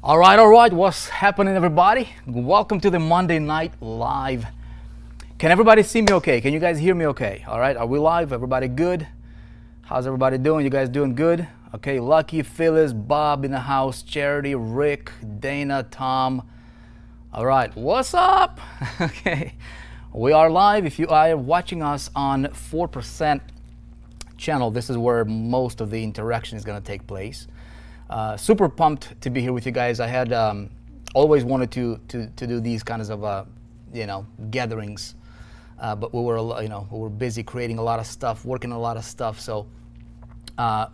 All right, what's happening, everybody? Welcome to the Monday Night Live. Can everybody see me okay? Can you guys hear me okay? All right, are we live? Everybody good? How's everybody doing? You guys doing good? Okay, Lucky, Phyllis, Bob in the house, Charity, Rick, Dana, Tom. All right, what's up? Okay, we are live. If you are watching us on 4% channel, this is where most of the interaction is going to take place. Super pumped to be here with you guys. I had always wanted to do these kinds of gatherings, but we were busy creating a lot of stuff, working a lot of stuff. So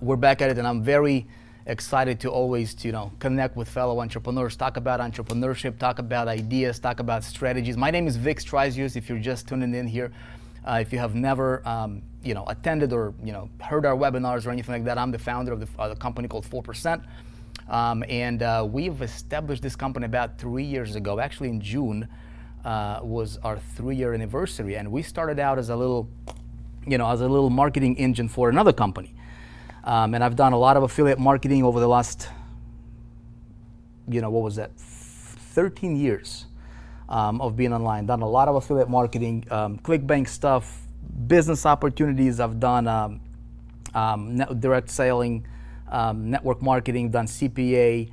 we're back at it, and I'm very excited to always connect with fellow entrepreneurs, talk about entrepreneurship, talk about ideas, talk about strategies. My name is Vick Strizheus. If you're just tuning in here, if you have never attended or heard our webinars or anything like that, I'm the founder of the company called 4%, and we've established this company about 3 years ago. Actually, in June was our 3-year anniversary, and we started out as a little marketing engine for another company. And I've done a lot of affiliate marketing over the last 13 years of being online. Done a lot of affiliate marketing, ClickBank stuff, business opportunities. I've done direct selling, network marketing, done CPA,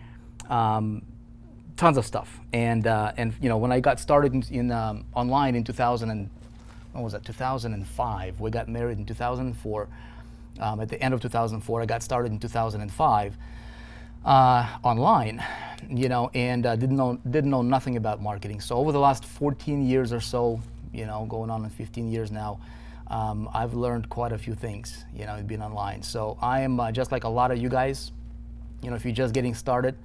tons of stuff. And when I got started in online in 2005. We got married in 2004. At the end of 2004, I got started in 2005 online, and didn't know nothing about marketing. So over the last 14 years or so, going on in 15 years now, I've learned quite a few things, being online. So I am just like a lot of you guys, if you're just getting started,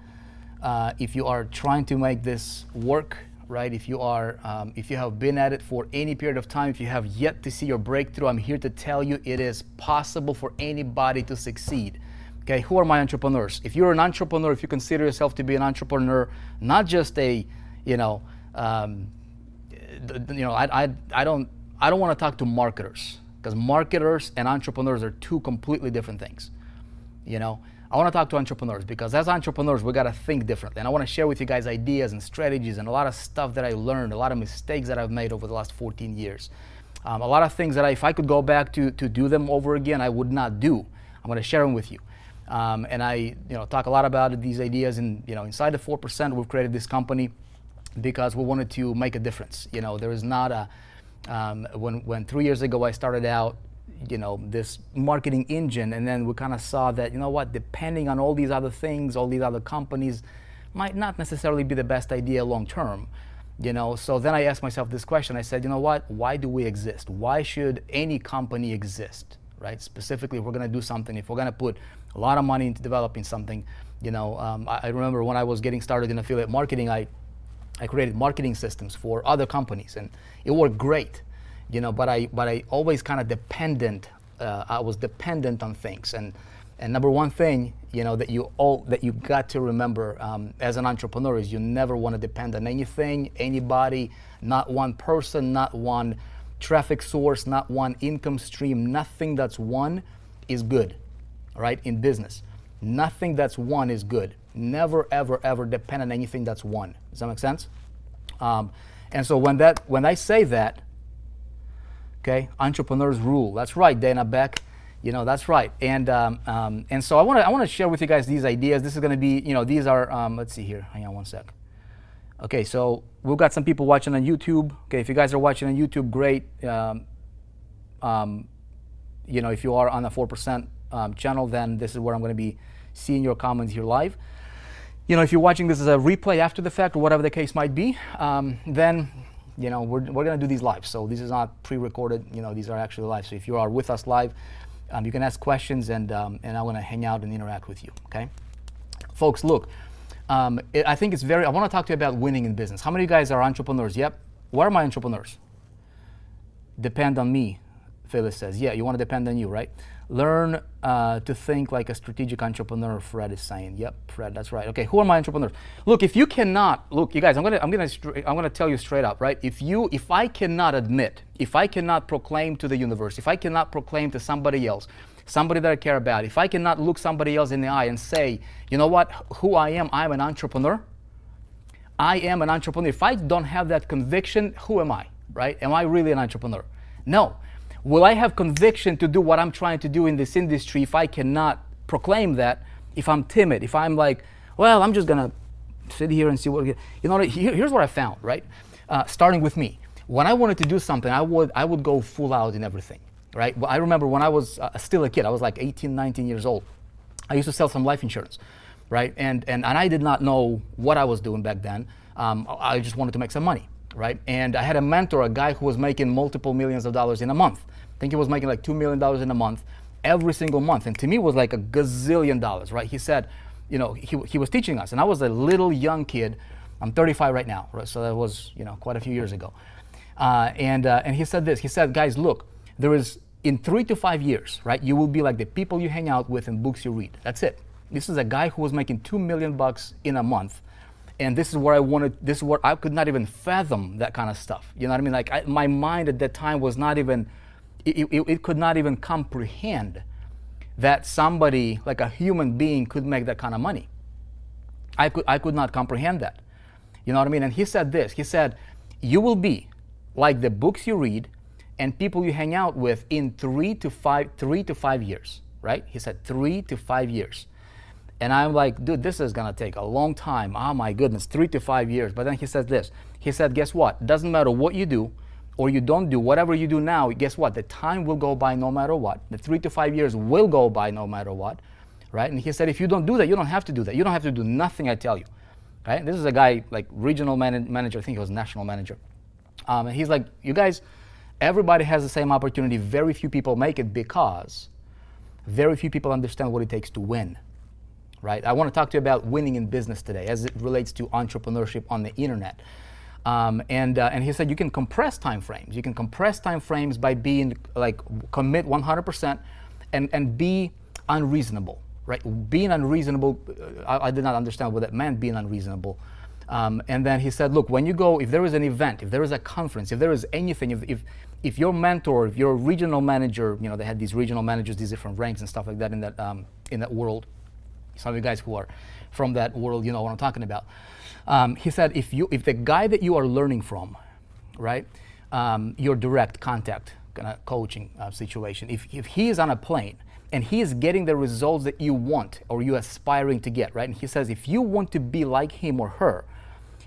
if you are trying to make this work, right? If you have been at it for any period of time, if you have yet to see your breakthrough, I'm here to tell you it is possible for anybody to succeed. Okay, who are my entrepreneurs? If you're an entrepreneur, if you consider yourself to be an entrepreneur, not just I don't want to talk to marketers, because marketers and entrepreneurs are two completely different things. I want to talk to entrepreneurs, because as entrepreneurs, we got to think differently. And I want to share with you guys ideas and strategies and a lot of stuff that I learned, a lot of mistakes that I've made over the last 14 years. A lot of things that if I could go back to do them over again, I would not do. I'm going to share them with you. And I talk a lot about these ideas. And inside the 4%, we've created this company because we wanted to make a difference. There is not a, when 3 years ago I started out, this marketing engine, and then we kind of saw that, depending on all these other things, all these other companies might not necessarily be the best idea long term. So then I asked myself this question. I said, why do we exist? Why should any company exist, right? Specifically, if we're going to do something, if we're going to put a lot of money into developing something, I remember when I was getting started in affiliate marketing, I created marketing systems for other companies, and it worked great. But I always kind of I was dependent on things. And number one thing, that you got to remember as an entrepreneur is you never want to depend on anything, anybody, not one person, not one traffic source, not one income stream. Nothing that's one is good, all right, in business. Nothing that's one is good. Never, ever, ever depend on anything that's one. Does that make sense? And so when I say that, okay, entrepreneurs rule. That's right, Dana Beck. That's right. And so I want to share with you guys these ideas. This is going to be, these are. Let's see here. Hang on one sec. Okay, so we've got some people watching on YouTube. Okay, if you guys are watching on YouTube, great. If you are on the 4% channel, then this is where I'm going to be seeing your comments here live. If you're watching this as a replay after the fact or whatever the case might be, then. We're going to do these live. So this is not pre-recorded. These are actually live. So if you are with us live, you can ask questions, and I'm going to hang out and interact with you. Okay, folks. Look, I think it's I want to talk to you about winning in business. How many of you guys are entrepreneurs? Yep. What are my entrepreneurs? Depend on me, Phyllis says. Yeah, you want to depend on you, right? Learn to think like a strategic entrepreneur, Fred is saying. Yep, Fred, that's right. Okay, who are my entrepreneurs? Look, if you cannot, you guys, I'm gonna tell you straight up, right? If I cannot admit, if I cannot proclaim to the universe, if I cannot proclaim to somebody else, somebody that I care about, if I cannot look somebody else in the eye and say, you know what, who I am, I'm an entrepreneur. I am an entrepreneur. If I don't have that conviction, who am I, right? Am I really an entrepreneur? No. Will I have conviction to do what I'm trying to do in this industry if I cannot proclaim that, if I'm timid, if I'm like, well, I'm just going to sit here and see what, you know, here's what I found, right? Starting with me. When I wanted to do something, I would go full out in everything, right? I remember when I was still a kid, I was like 18, 19 years old. I used to sell some life insurance, right? And I did not know what I was doing back then. I just wanted to make some money, right? And I had a mentor, a guy who was making multiple millions of dollars in a month. I think he was making like $2 million in a month, every single month. And to me, it was like a gazillion dollars, right? He said, you know, he was teaching us, and I was a little young kid. I'm 35 right now, right? So that was, you know, quite a few years ago. And he said this. He said, guys, look, there is, in 3 to 5 years, right, you will be like the people you hang out with and books you read. That's it. This is a guy who was making $2 million in a month. And this is where I wanted, this is where I could not even fathom that kind of stuff. You know what I mean? Like my mind at that time was not even, it could not even comprehend that somebody, like a human being, could make that kind of money. I could not comprehend that. You know what I mean? And he said this. He said, you will be like the books you read and people you hang out with in 3 to 5 years, right? He said 3 to 5 years. And I'm like, dude, this is gonna take a long time. Oh my goodness, 3 to 5 years. But then he says this. He said, guess what? Doesn't matter what you do or you don't do, whatever you do now, guess what? The time will go by no matter what. The 3 to 5 years will go by no matter what, right? And he said, if you don't do that, you don't have to do that. You don't have to do nothing I tell you, right? This is a guy like regional manager, I think he was national manager. And he's like, you guys, everybody has the same opportunity. Very few people make it because very few people understand what it takes to win. Right? I want to talk to you about winning in business today as it relates to entrepreneurship on the internet. And he said you can compress time frames. You can compress time frames by being like commit 100% and be unreasonable. Right? Being unreasonable, I did not understand what that meant, being unreasonable. And then he said, look, when you go, if there is an event, if there is a conference, if there is anything, if your mentor, if your regional manager, you know, they had these regional managers, these different ranks and stuff like that in that world. Some of you guys who are from that world, you know what I'm talking about. He said, if the guy that you are learning from, right, your direct contact kind of coaching situation, if he is on a plane and he is getting the results that you want or you're aspiring to get, right? And he says, if you want to be like him or her,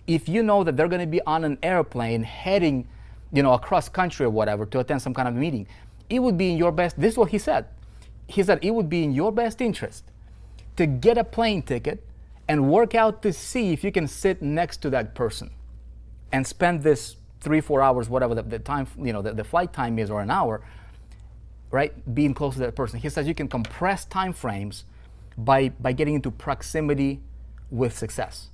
if you know that they're going to be on an airplane heading, you know, across country or whatever to attend some kind of meeting, it would be in your best. This is what he said. He said it would be in your best interest to get a plane ticket and work out to see if you can sit next to that person and spend this 3-4 hours, whatever the time, you know, the flight time is, or an hour, right, being close to that person. He says you can compress time frames by getting into proximity with success.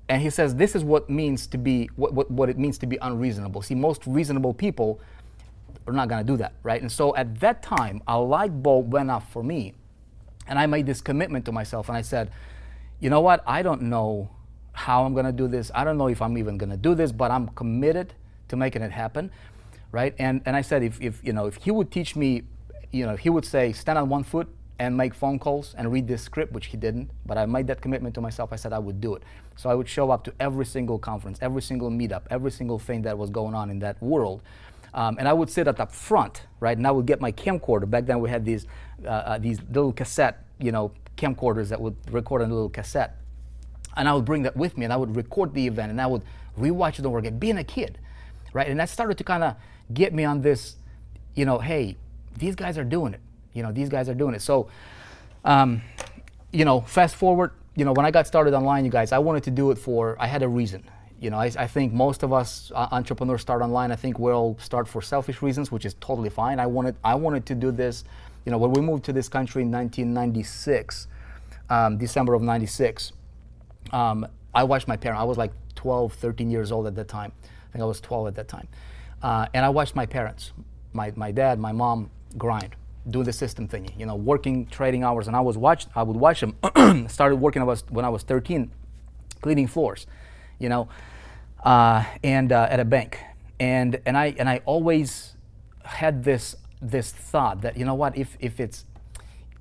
And he says this is what means to be what it means to be unreasonable. See, most reasonable people are not going to do that, right? And so at that time, a light bulb went off for me. And I made this commitment to myself, and I said, you know what, I don't know how I'm going to do this. I don't know if I'm even going to do this, but I'm committed to making it happen, right? And I said, if he would teach me, you know, if he would say, stand on one foot and make phone calls and read this script, which he didn't, but I made that commitment to myself. I said I would do it. So I would show up to every single conference, every single meetup, every single thing that was going on in that world. And I would sit at the front, right? And I would get my camcorder. Back then we had these little cassette, you know, camcorders that would record on a little cassette. And I would bring that with me, and I would record the event, and I would rewatch it over again, being a kid, right? And that started to kind of get me on this, you know, hey, these guys are doing it. You know, these guys are doing it. So, you know, fast forward, you know, when I got started online, you guys, I wanted to do it I had a reason. You know, I think most of us entrepreneurs start online. I think we'll start for selfish reasons, which is totally fine. I wanted to do this. You know, when we moved to this country in 1996, December of 96, I watched my parents. I was like 12, 13 years old at that time. I think I was 12 at that time. And I watched my parents, my dad, my mom grind, do the system thingy, you know, working, trading hours. And I would watch them. Started working when I was 13, cleaning floors, you know, and at a bank. And I always had this thought that, you know what, if it's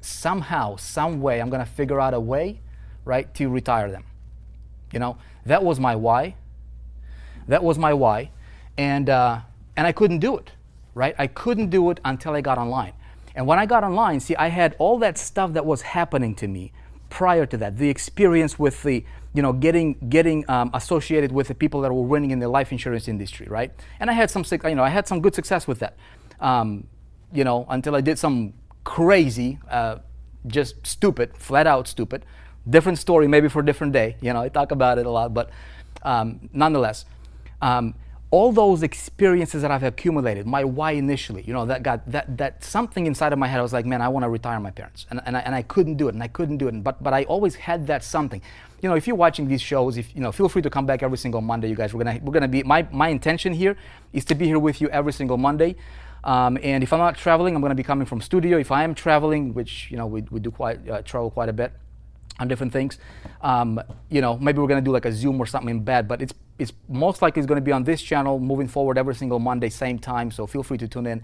somehow, some way, I'm going to figure out a way, right, to retire them. You know, that was my why. That was my why. And I couldn't do it, right? I couldn't do it until I got online. And when I got online, see, I had all that stuff that was happening to me prior to that. The experience with the, you know, getting associated with the people that were winning in the life insurance industry, right? And I had some, you know, I had some good success with that, you know, until I did some crazy, just stupid, flat out stupid. Different story, maybe for a different day. You know, I talk about it a lot, but nonetheless, all those experiences that I've accumulated, my why initially, you know, that something inside of my head. I was like, man, I want to retire my parents, and I couldn't do it, and I couldn't do it, but I always had that something. You know, if you're watching these shows, if you know, feel free to come back every single Monday, you guys. We're gonna be, my intention here is to be here with you every single Monday. And if I'm not traveling, I'm gonna be coming from studio. If I am traveling, which, you know, we do travel quite a bit on different things, you know, maybe we're gonna do like a Zoom or something in bed, but it's most likely it's gonna be on this channel moving forward every single Monday, same time. So feel free to tune in,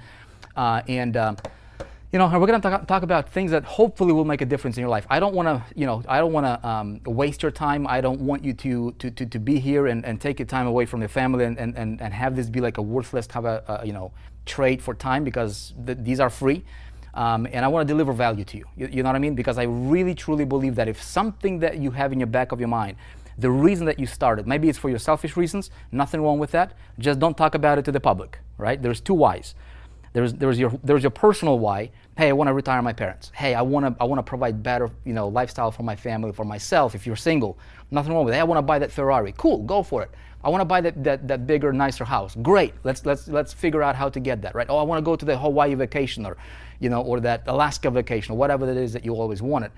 you know, we're gonna talk about things that hopefully will make a difference in your life. I don't wanna, you know, I don't wanna waste your time. I don't want you to be here and take your time away from your family and have this be like a worthless kind of you know, trade for time, because these are free. And I want to deliver value to you. You know what I mean? Because I really, truly believe that if something that you have in your back of your mind, the reason that you started, maybe it's for your selfish reasons, nothing wrong with that. Just don't talk about it to the public, right? There's two whys. There's your personal why. Hey, I want to retire my parents. Hey, I want to provide better, you know, lifestyle for my family, for myself. If you're single, nothing wrong with it. Hey, I want to buy that Ferrari. Cool, go for it. I want to buy that bigger, nicer house. Great. Let's figure out how to get that, right? Oh, I want to go to the Hawaii vacation, or, you know, or that Alaska vacation, or whatever it is that you always wanted.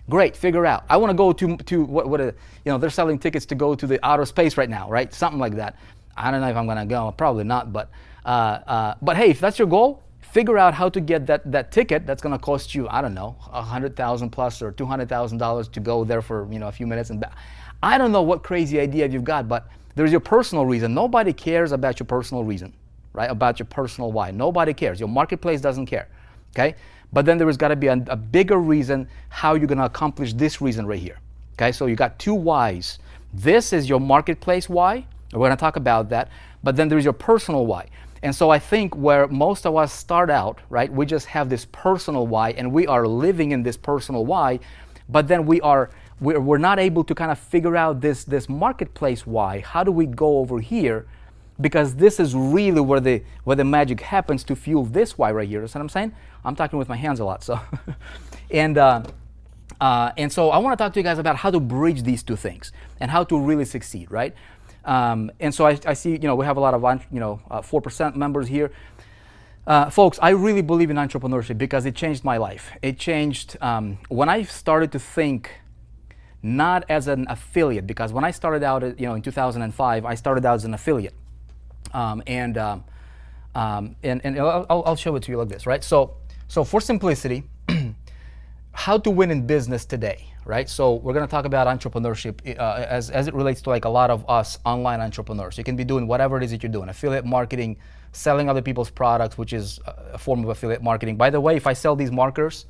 Great, figure out. I want to go to what you know, they're selling tickets to go to the outer space right now, right? Something like that. I don't know if I'm going to go. Probably not, but hey, if that's your goal, figure out how to get that ticket that's going to cost you, I don't know, $100,000 plus or $200,000 to go there for, you know, a few minutes and back. I don't know what crazy idea you've got, but there's your personal reason. Nobody cares about your personal reason, right? About your personal why. Nobody cares. Your marketplace doesn't care, okay? But then there has got to be a bigger reason how you're going to accomplish this reason right here, okay? So you got two whys. This is your marketplace why. We're going to talk about that. But then there's your personal why. And so I think where most of us start out, right, we just have this personal why, and we are living in this personal why, but then we're not able to kind of figure out this marketplace why. How do we go over here? Because this is really where the magic happens to fuel this why right here. That's what I'm saying? I'm talking with my hands a lot, so and so I want to talk to you guys about how to bridge these two things and how to really succeed, right? And so I see, you know, we have a lot of, you know, 4% members here. Folks, I really believe in entrepreneurship because it changed my life. It changed when I started to think not as an affiliate, because when I started out, you know, in 2005, I started out as an affiliate. And I'll show it to you like this, right? So for simplicity, how to win in business today, right? So we're going to talk about entrepreneurship as it relates to like a lot of us online entrepreneurs. You can be doing whatever it is that you're doing, affiliate marketing, selling other people's products, which is a form of affiliate marketing. By the way, if I sell these markers,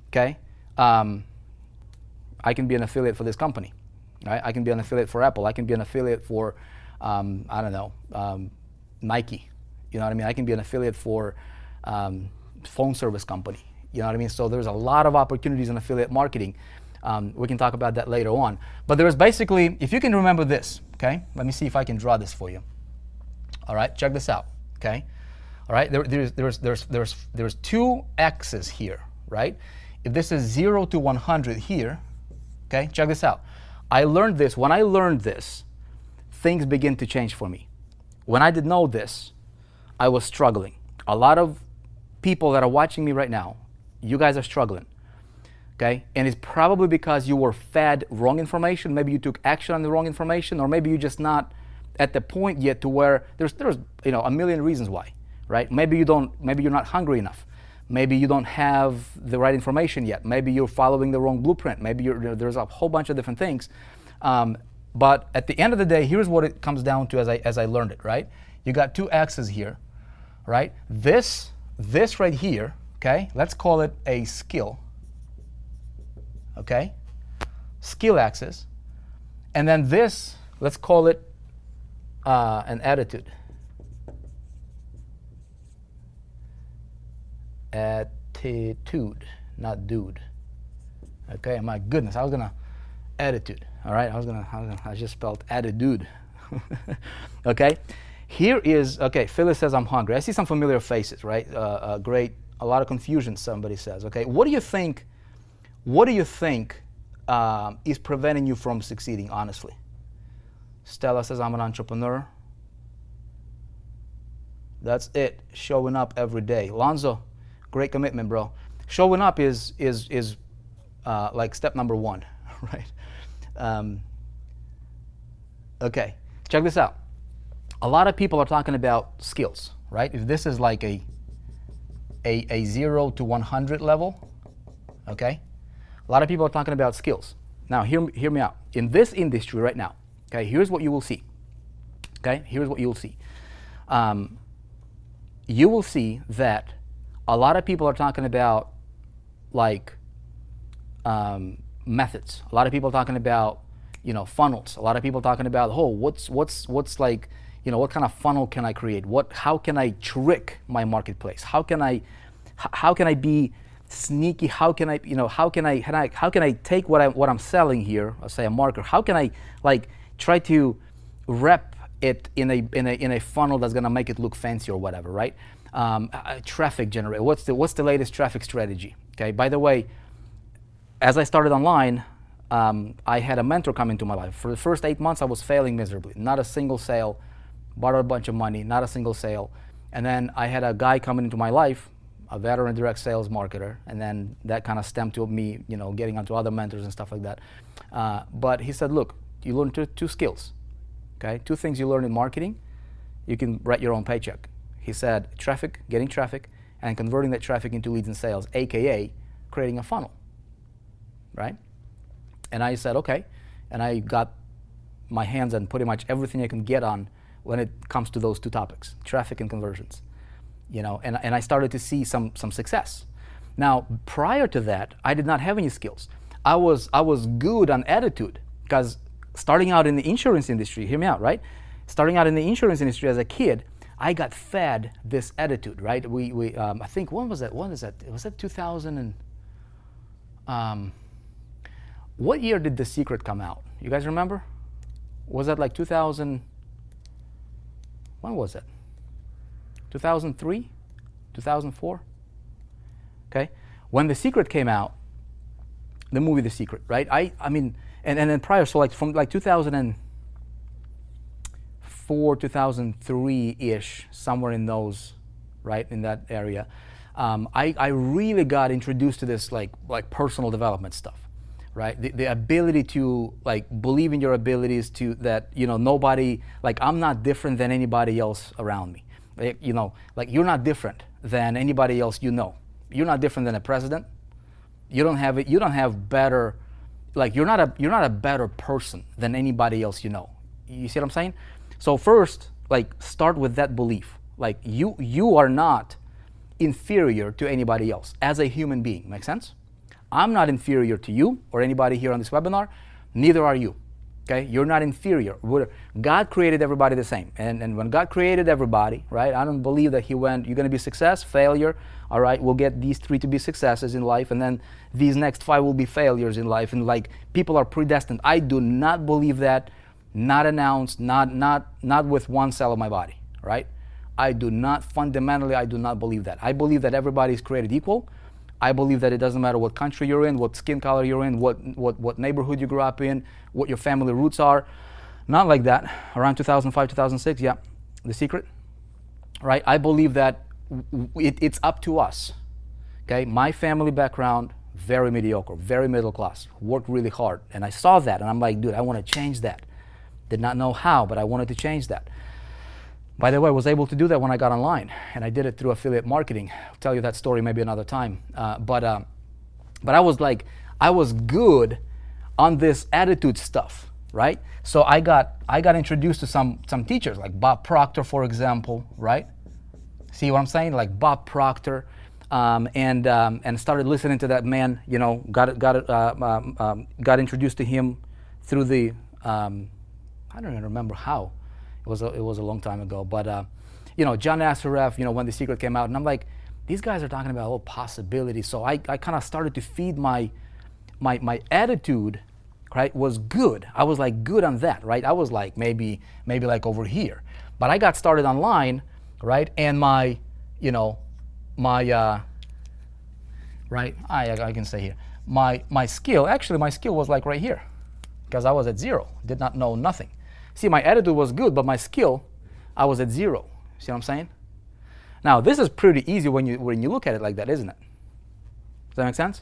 okay, I can be an affiliate for this company, right? I can be an affiliate for Apple. I can be an affiliate for, I don't know, Nike. You know what I mean? I can be an affiliate for phone service company. You know what I mean? So there's a lot of opportunities in affiliate marketing. We can talk about that later on. But there's basically, if you can remember this, okay? Let me see if I can draw this for you. All right, check this out, okay? All right, there's two X's here, right? If this is 0 to 100 here, okay, check this out. I learned this. When I learned this, things begin to change for me. When I didn't know this, I was struggling. A lot of people that are watching me right now, you guys are struggling, okay? And it's probably because you were fed wrong information. Maybe you took action on the wrong information, or maybe you're just not at the point yet to where there's you know, a million reasons why, right? Maybe you're not hungry enough. Maybe you don't have the right information yet. Maybe you're following the wrong blueprint. Maybe there's a whole bunch of different things. But at the end of the day, here's what it comes down to as I learned it, right? You got two axes here, right? This right here, okay, let's call it a skill, okay? Skill axis. And then this, let's call it an attitude. Attitude, not dude. Okay, my goodness, I was gonna attitude. All right, I just spelled attitude. Okay, here is, okay, Phyllis says I'm hungry. I see some familiar faces, right? Great, a lot of confusion, somebody says. Okay, what do you think is preventing you from succeeding, honestly? Stella says I'm an entrepreneur. That's it, showing up every day. Lonzo, great commitment, bro. Showing up is like step number one, right? Okay, check this out. A lot of people are talking about skills, right? If this is like a 0 to 100 level, okay? A lot of people are talking about skills. Now, hear me out. In this industry right now, okay, here's what you will see. Okay, here's what you will see. You will see that a lot of people are talking about like methods. A lot of people are talking about, you know, funnels. A lot of people are talking about, oh, what's like, you know, what kind of funnel can I create? How can I trick my marketplace? How can I be sneaky? How can I take what I'm selling here, let's say a marker? How can I like try to rep it in a funnel that's gonna make it look fancy or whatever, right? Traffic generator. What's the latest traffic strategy? Okay. By the way, as I started online, I had a mentor come into my life. For the first 8 months, I was failing miserably. Not a single sale. Borrowed a bunch of money. Not a single sale. And then I had a guy coming into my life, a veteran direct sales marketer, and then that kind of stemmed to me, you know, getting onto other mentors and stuff like that. But he said, look, you learn two skills, okay? 2 things you learn in marketing, you can write your own paycheck. He said, traffic, getting traffic, and converting that traffic into leads and sales, AKA creating a funnel, right? And I said, okay. And I got my hands on pretty much everything I can get on when it comes to those 2 topics, traffic and conversions. You know, and I started to see some success. Now, prior to that, I did not have any skills. I was good on attitude, because starting out in the insurance industry, hear me out, right? Starting out in the insurance industry as a kid, I got fed this attitude, right? I think, when was that? Was that 2000 and, what year did The Secret come out? You guys remember? Was that like 2000, when was it? 2003, 2004, okay? When The Secret came out, the movie The Secret, right? I mean, and then prior, so like from like 2004, 2003-ish, somewhere in those, right, in that area, I really got introduced to this like personal development stuff, right? The ability to like believe in your abilities, to that, you know, nobody, like I'm not different than anybody else around me. You know, like you're not different than anybody else you know. You're not different than a president. You don't have better, like you're not a better person than anybody else you know. You see what I'm saying? So first, like start with that belief. Like you are not inferior to anybody else as a human being. Make sense? I'm not inferior to you or anybody here on this webinar. Neither are you. Okay, you're not inferior. God created everybody the same. And when God created everybody, right, I don't believe that he went, you're going to be success, failure, all right, we'll get these 3 to be successes in life, and then these next 5 will be failures in life, and like people are predestined. I do not believe that, not announced, not with one cell of my body, right? I do not believe that. I believe that everybody is created equal. I believe that it doesn't matter what country you're in, what skin color you're in, what neighborhood you grew up in, what your family roots are. Not like that. Around 2005, 2006, yeah, The Secret, right? I believe that it's up to us, okay? My family background, very mediocre, very middle class, worked really hard. And I saw that, and I'm like, dude, I want to change that. Did not know how, but I wanted to change that. By the way, I was able to do that when I got online, and I did it through affiliate marketing. I'll tell you that story maybe another time. But I was good on this attitude stuff, right? So I got introduced to some teachers, like Bob Proctor, for example, right? See what I'm saying? Like Bob Proctor, and started listening to that man. You know, got introduced to him through the I don't even remember how. It was a long time ago, but you know, John Assaraf, you know, when The Secret came out, and I'm like, these guys are talking about all possibilities. So I kind of started to feed my attitude, right, was good. I was like good on that, right? I was like maybe like over here. But I got started online, right? And my, you know, my right, I can say here, my skill was like right here, because I was at 0, did not know nothing. See, my attitude was good, but my skill, I was at 0. See what I'm saying? Now, this is pretty easy when you look at it like that, isn't it? Does that make sense?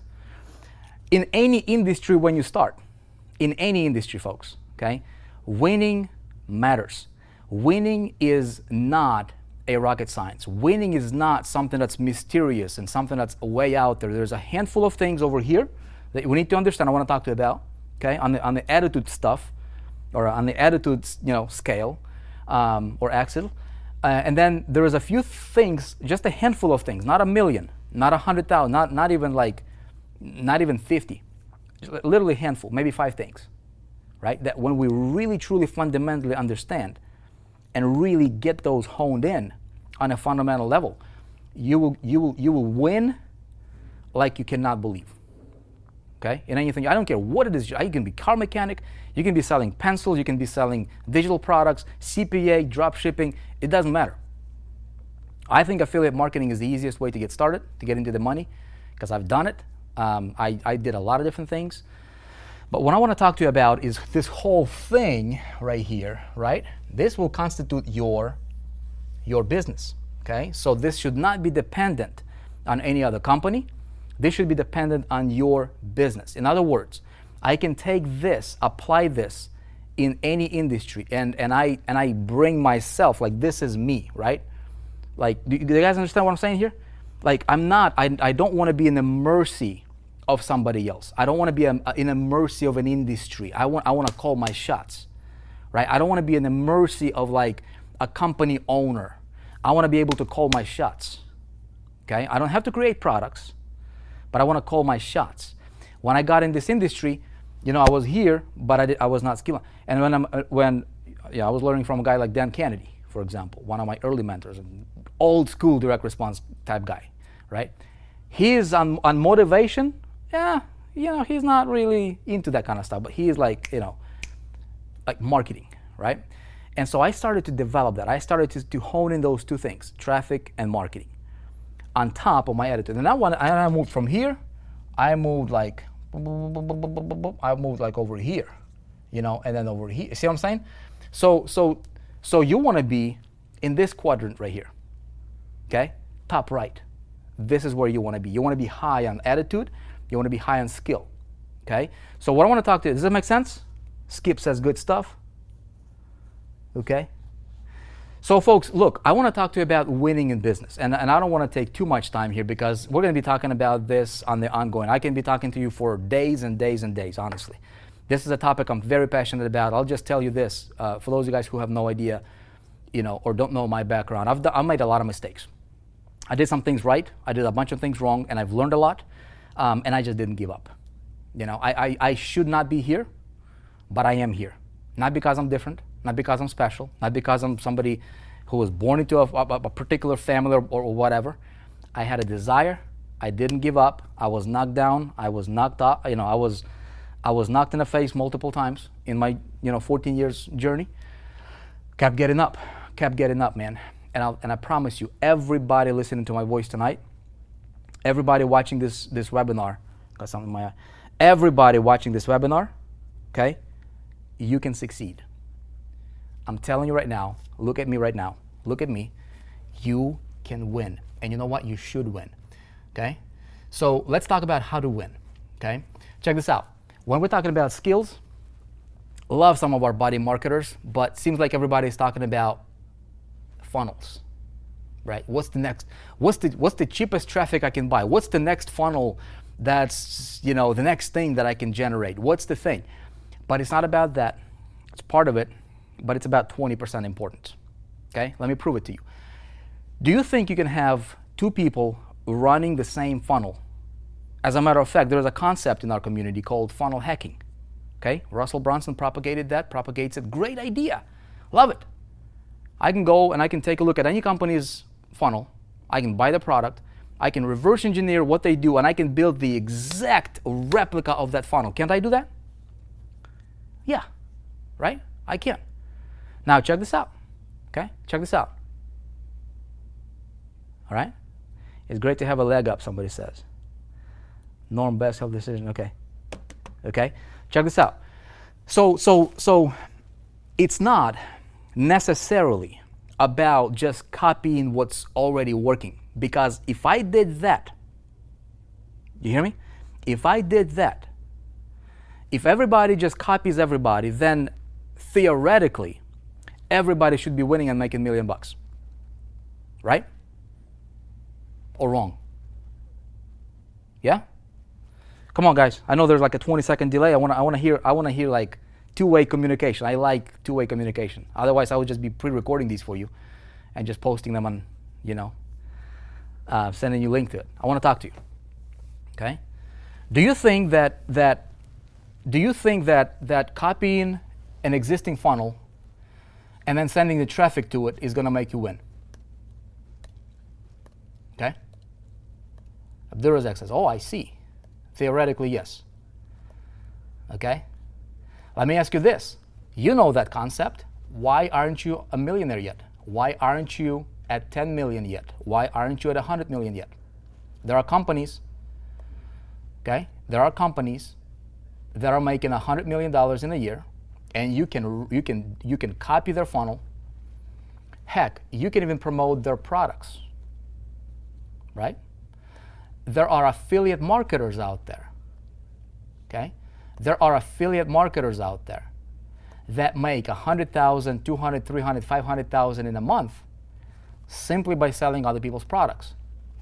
In any industry, when you start, in any industry, folks, okay, winning matters. Winning is not a rocket science. Winning is not something that's mysterious and something that's way out there. There's a handful of things over here that we need to understand. I want to talk to you about, okay, on the attitude stuff, or on the attitude, you know, scale or axle. And then there is a few things, just a handful of things, not a million, not 100,000, not even 50, literally a handful, maybe 5 things, right? That when we really, truly, fundamentally understand and really get those honed in on a fundamental level, you will win like you cannot believe. Okay? In anything, I don't care what it is. You can be car mechanic, you can be selling pencils, you can be selling digital products, CPA, drop shipping. It doesn't matter. I think affiliate marketing is the easiest way to get started, to get into the money, because I've done it. I did a lot of different things. But what I want to talk to you about is this whole thing right here, right? This will constitute your business, okay? So this should not be dependent on any other company. This should be dependent on your business. In other words, I can take this, apply this in any industry, and I bring myself, like this is me, right? Like, do you guys understand what I'm saying here? Like, I don't want to be in the mercy of somebody else. I don't want to be in the mercy of an industry. I want to call my shots, right? I don't want to be in the mercy of like a company owner. I want to be able to call my shots, okay? I don't have to create products, but I want to call my shots. When I got in this industry, you know, I was here, but I was not skilled. And when I was learning from a guy like Dan Kennedy, for example, one of my early mentors, an old school direct response type guy, right? He is on motivation. Yeah, you know, he's not really into that kind of stuff, but he is like, you know, like marketing, right? And so I started to develop that. I started to hone in those 2 things, traffic and marketing, on top of my attitude. And I moved from here, I moved like over here, you know, and then over here. See what I'm saying? So you want to be in this quadrant right here, okay? Top right. This is where you want to be. You want to be high on attitude. You want to be high on skill, okay? So what I want to talk to you, does that make sense? Skip says good stuff, okay? So folks, look, I want to talk to you about winning in business. And I don't want to take too much time here, because we're going to be talking about this on the ongoing. I can be talking to you for days and days and days, honestly. This is a topic I'm very passionate about. I'll just tell you this, for those of you guys who have no idea, you know, or don't know my background, I've made a lot of mistakes. I did some things right, I did a bunch of things wrong, and I've learned a lot, and I just didn't give up. You know, I should not be here, but I am here. Not because I'm different, not because I'm special, not because I'm somebody who was born into a particular family or whatever. I had a desire, I didn't give up, I was knocked down, I was knocked up, you know, I was knocked in the face multiple times in my, you know, 14 years journey. Kept getting up, man. And I promise you, everybody listening to my voice tonight, everybody watching this webinar, got something in my eye. Everybody watching this webinar, okay, you can succeed. I'm telling you right now, look at me right now, look at me, you can win. And you know what? You should win, okay? So let's talk about how to win, okay? Check this out. When we're talking about skills, love some of our body marketers, but seems like everybody's talking about funnels, right? What's the next? What's the cheapest traffic I can buy? What's the next funnel that's, you know, the next thing that I can generate? What's the thing? But it's not about that. It's part of it, but it's about 20% important. Okay? Let me prove it to you. Do you think you can have 2 people running the same funnel. As a matter of fact, there's a concept in our community called funnel hacking. Okay, Russell Brunson propagates it. Great idea, love it. I can go and I can take a look at any company's funnel. I can buy the product. I can reverse engineer what they do, and I can build the exact replica of that funnel. Can't I do that? Yeah, right? I can. Now check this out. Okay, check this out. All right, it's great to have a leg up. Somebody says. Norm best health decision. Okay, okay. Check this out. So it's not necessarily about just copying what's already working. Because if I did that, you hear me? If I did that, if everybody just copies everybody, then theoretically, everybody should be winning and making $1 million. Right? Or wrong? Yeah? Come on, guys. I know there's like a 20-second delay. I want to hear like two-way communication. I like two-way communication. Otherwise, I would just be pre-recording these for you and just posting them on, sending you a link to it. I want to talk to you. Okay? Do you think that copying an existing funnel and then sending the traffic to it is going to make you win? Okay? Abdurazak says, oh, I see. Theoretically, yes. Okay? Let me ask you this. You know that concept. Why aren't you a millionaire yet? Why aren't you at 10 million yet? Why aren't you at 100 million yet? There are companies, okay? There are companies that are making $100 million in a year, and you can copy their funnel. Heck, you can even promote their products, right? There are affiliate marketers out there, okay? There are affiliate marketers out there that make 100,000, 200, 300, 500,000 in a month simply by selling other people's products.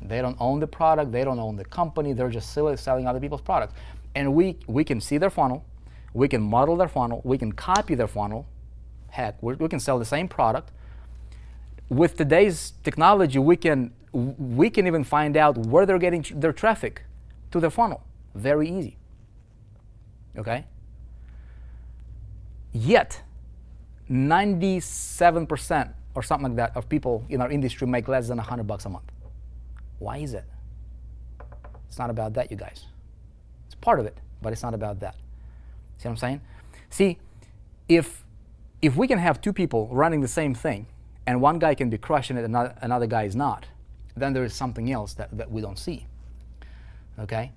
They don't own the product, they don't own the company, they're just selling other people's products. And we can see their funnel, we can model their funnel, we can copy their funnel. Heck, we can sell the same product. With today's technology, we can even find out where they're getting their traffic to their funnel. Very easy. Okay? Yet, 97% or something like that of people in our industry make less than $100 a month. Why is it? It's not about that, you guys. It's part of it, but it's not about that. See what I'm saying? See, if we can have two people running the same thing, and one guy can be crushing it and another guy is not, then there is something else that we don't see. Okay?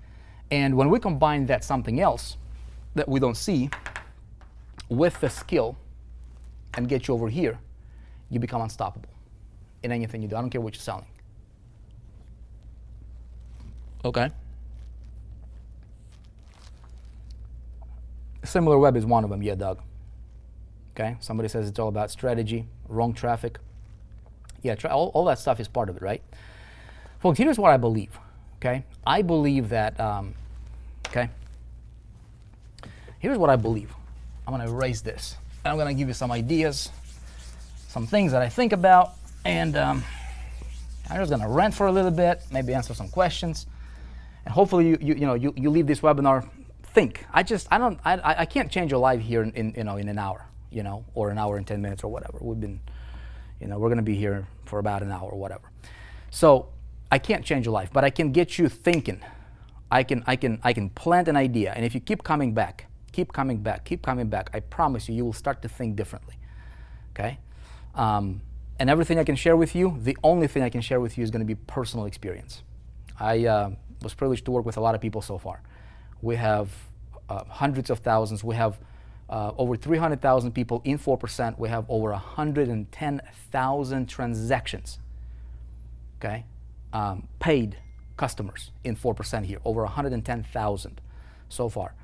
And when we combine that something else that we don't see with the skill and get you over here, you become unstoppable in anything you do. I don't care what you're selling. Okay? Similar web is one of them. Yeah, Doug. Okay? Somebody says it's all about strategy, wrong traffic. Yeah, all that stuff is part of it, right? Folks, here's what I believe. Okay? I believe that, okay? Here's what I believe. I'm going to erase this. I'm going to give you some ideas, some things that I think about, and I'm just going to rant for a little bit, maybe answer some questions, and hopefully you leave this webinar think. I can't change your life here in an hour, or an hour and 10 minutes or whatever. We've been, we're going to be here for about an hour or whatever. So I can't change your life, but I can get you thinking. I can plant an idea, and if you keep coming back, I promise you will start to think differently. Okay? And everything I can share with you, the only thing I can share with you is going to be personal experience. I was privileged to work with a lot of people so far. We have hundreds of thousands. We have over 300,000 people in 4%. We have over 110,000 transactions. Okay? Paid customers in 4% here, over 110,000 so far.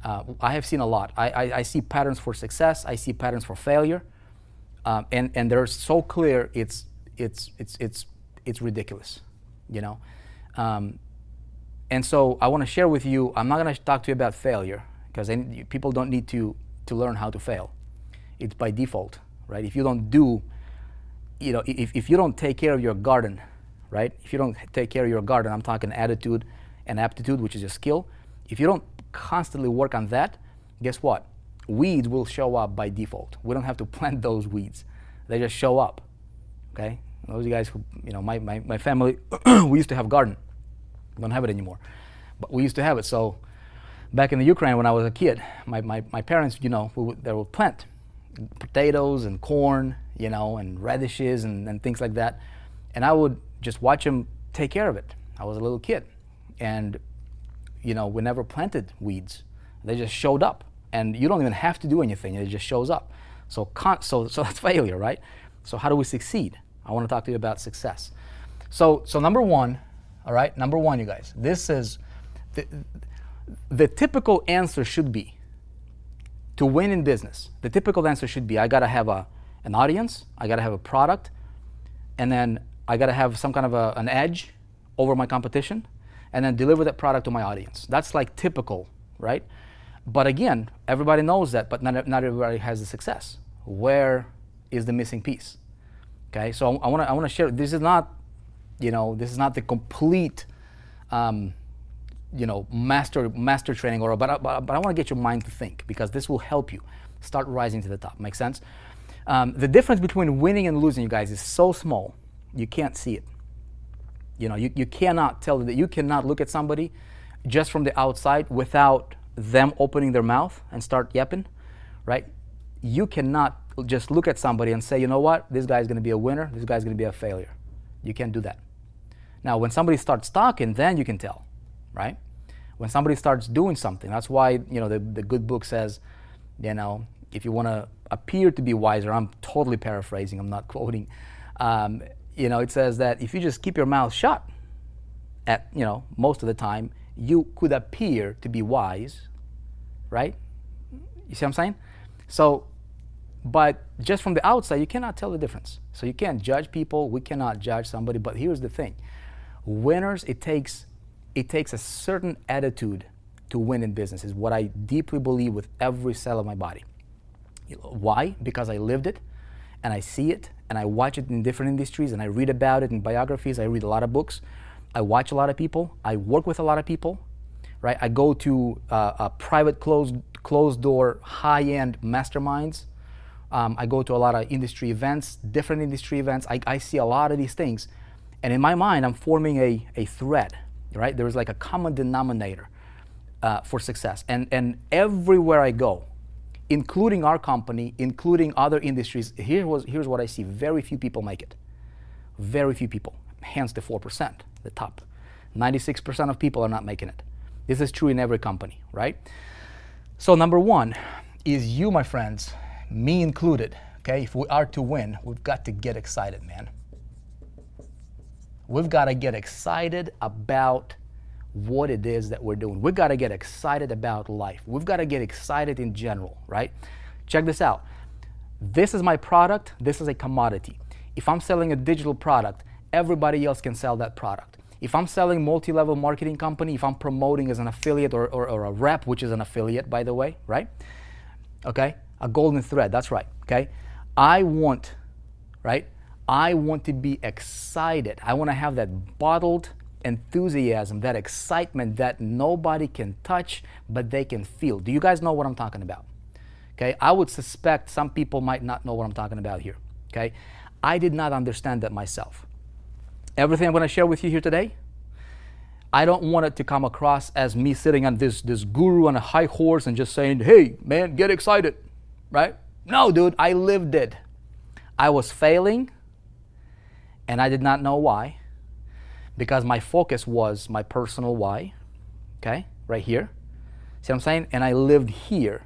I have seen a lot. I see patterns for success. I see patterns for failure, and they're so clear. It's ridiculous, And so I want to share with you. I'm not going to talk to you about failure because people don't need to learn how to fail. It's by default, right? If you don't do, if you don't take care of your garden, right? If you don't take care of your garden, I'm talking attitude and aptitude, which is a skill. If you don't constantly work on that, guess what? Weeds will show up by default. We don't have to plant those weeds. They just show up, okay? Those of you guys who, my family, we used to have garden. We don't have it anymore, but we used to have it. So back in the Ukraine when I was a kid, my parents, they would plant potatoes and corn, and radishes and things like that. And I would just watch them take care of it. I was a little kid. And, we never planted weeds. They just showed up. And you don't even have to do anything. It just shows up. So that's failure, right? So how do we succeed? I want to talk to you about success. So number one, all right? Number one, you guys. This is, the typical answer should be, to win in business, the typical answer should be, I got to have an audience, I got to have a product, and then I got to have some kind of an edge over my competition, and then deliver that product to my audience. That's like typical, right? But again, everybody knows that, but not everybody has the success. Where is the missing piece? Okay, so I want to share. This is not, this is not the complete, master training, but I want to get your mind to think, because this will help you start rising to the top. Make sense? The difference between winning and losing, you guys, is so small you can't see it. You cannot tell that. You cannot look at somebody just from the outside without them opening their mouth and start yapping, right? You cannot just look at somebody and say, you know what, this guy's going to be a winner, this guy's going to be a failure. You can't do that. Now, when somebody starts talking, then you can tell, right? When somebody starts doing something, that's why, the good book says, if you want to appear to be wiser, I'm totally paraphrasing, I'm not quoting, it says that if you just keep your mouth shut at, most of the time, you could appear to be wise, right? You see what I'm saying? So, but just from the outside, you cannot tell the difference. So you can't judge people, we cannot judge somebody, but here's the thing. Winners, it takes a certain attitude to win in business, is what I deeply believe with every cell of my body. Why? Because I lived it, and I see it, and I watch it in different industries, and I read about it in biographies, I read a lot of books, I watch a lot of people, I work with a lot of people, right? I go to a private closed door, high-end masterminds. I go to a lot of industry events, different industry events. I see a lot of these things. And in my mind, I'm forming a thread, right? There is like a common denominator for success. And everywhere I go, including our company, including other industries, here's what I see. Very few people make it. Very few people. Hence the 4%, the top. 96% of people are not making it. This is true in every company, right? So number one is you, my friends, me included, okay? If we are to win, we've got to get excited, man. We've got to get excited about what it is that we're doing. We've got to get excited about life. We've got to get excited in general, right? Check this out. This is my product. This is a commodity. If I'm selling a digital product, everybody else can sell that product. If I'm selling multi-level marketing company, if I'm promoting as an affiliate or a rep, which is an affiliate, by the way, right? Okay, a golden thread, that's right, okay? I want to be excited. I want to have that bottled enthusiasm, that excitement that nobody can touch, but they can feel. Do you guys know what I'm talking about? Okay, I would suspect some people might not know what I'm talking about here, okay? I did not understand that myself. Everything I'm going to share with you here today, I don't want it to come across as me sitting on this guru on a high horse and just saying, hey, man, get excited, right? No, dude, I lived it. I was failing, and I did not know why, because my focus was my personal why, okay, right here. See what I'm saying? And I lived here.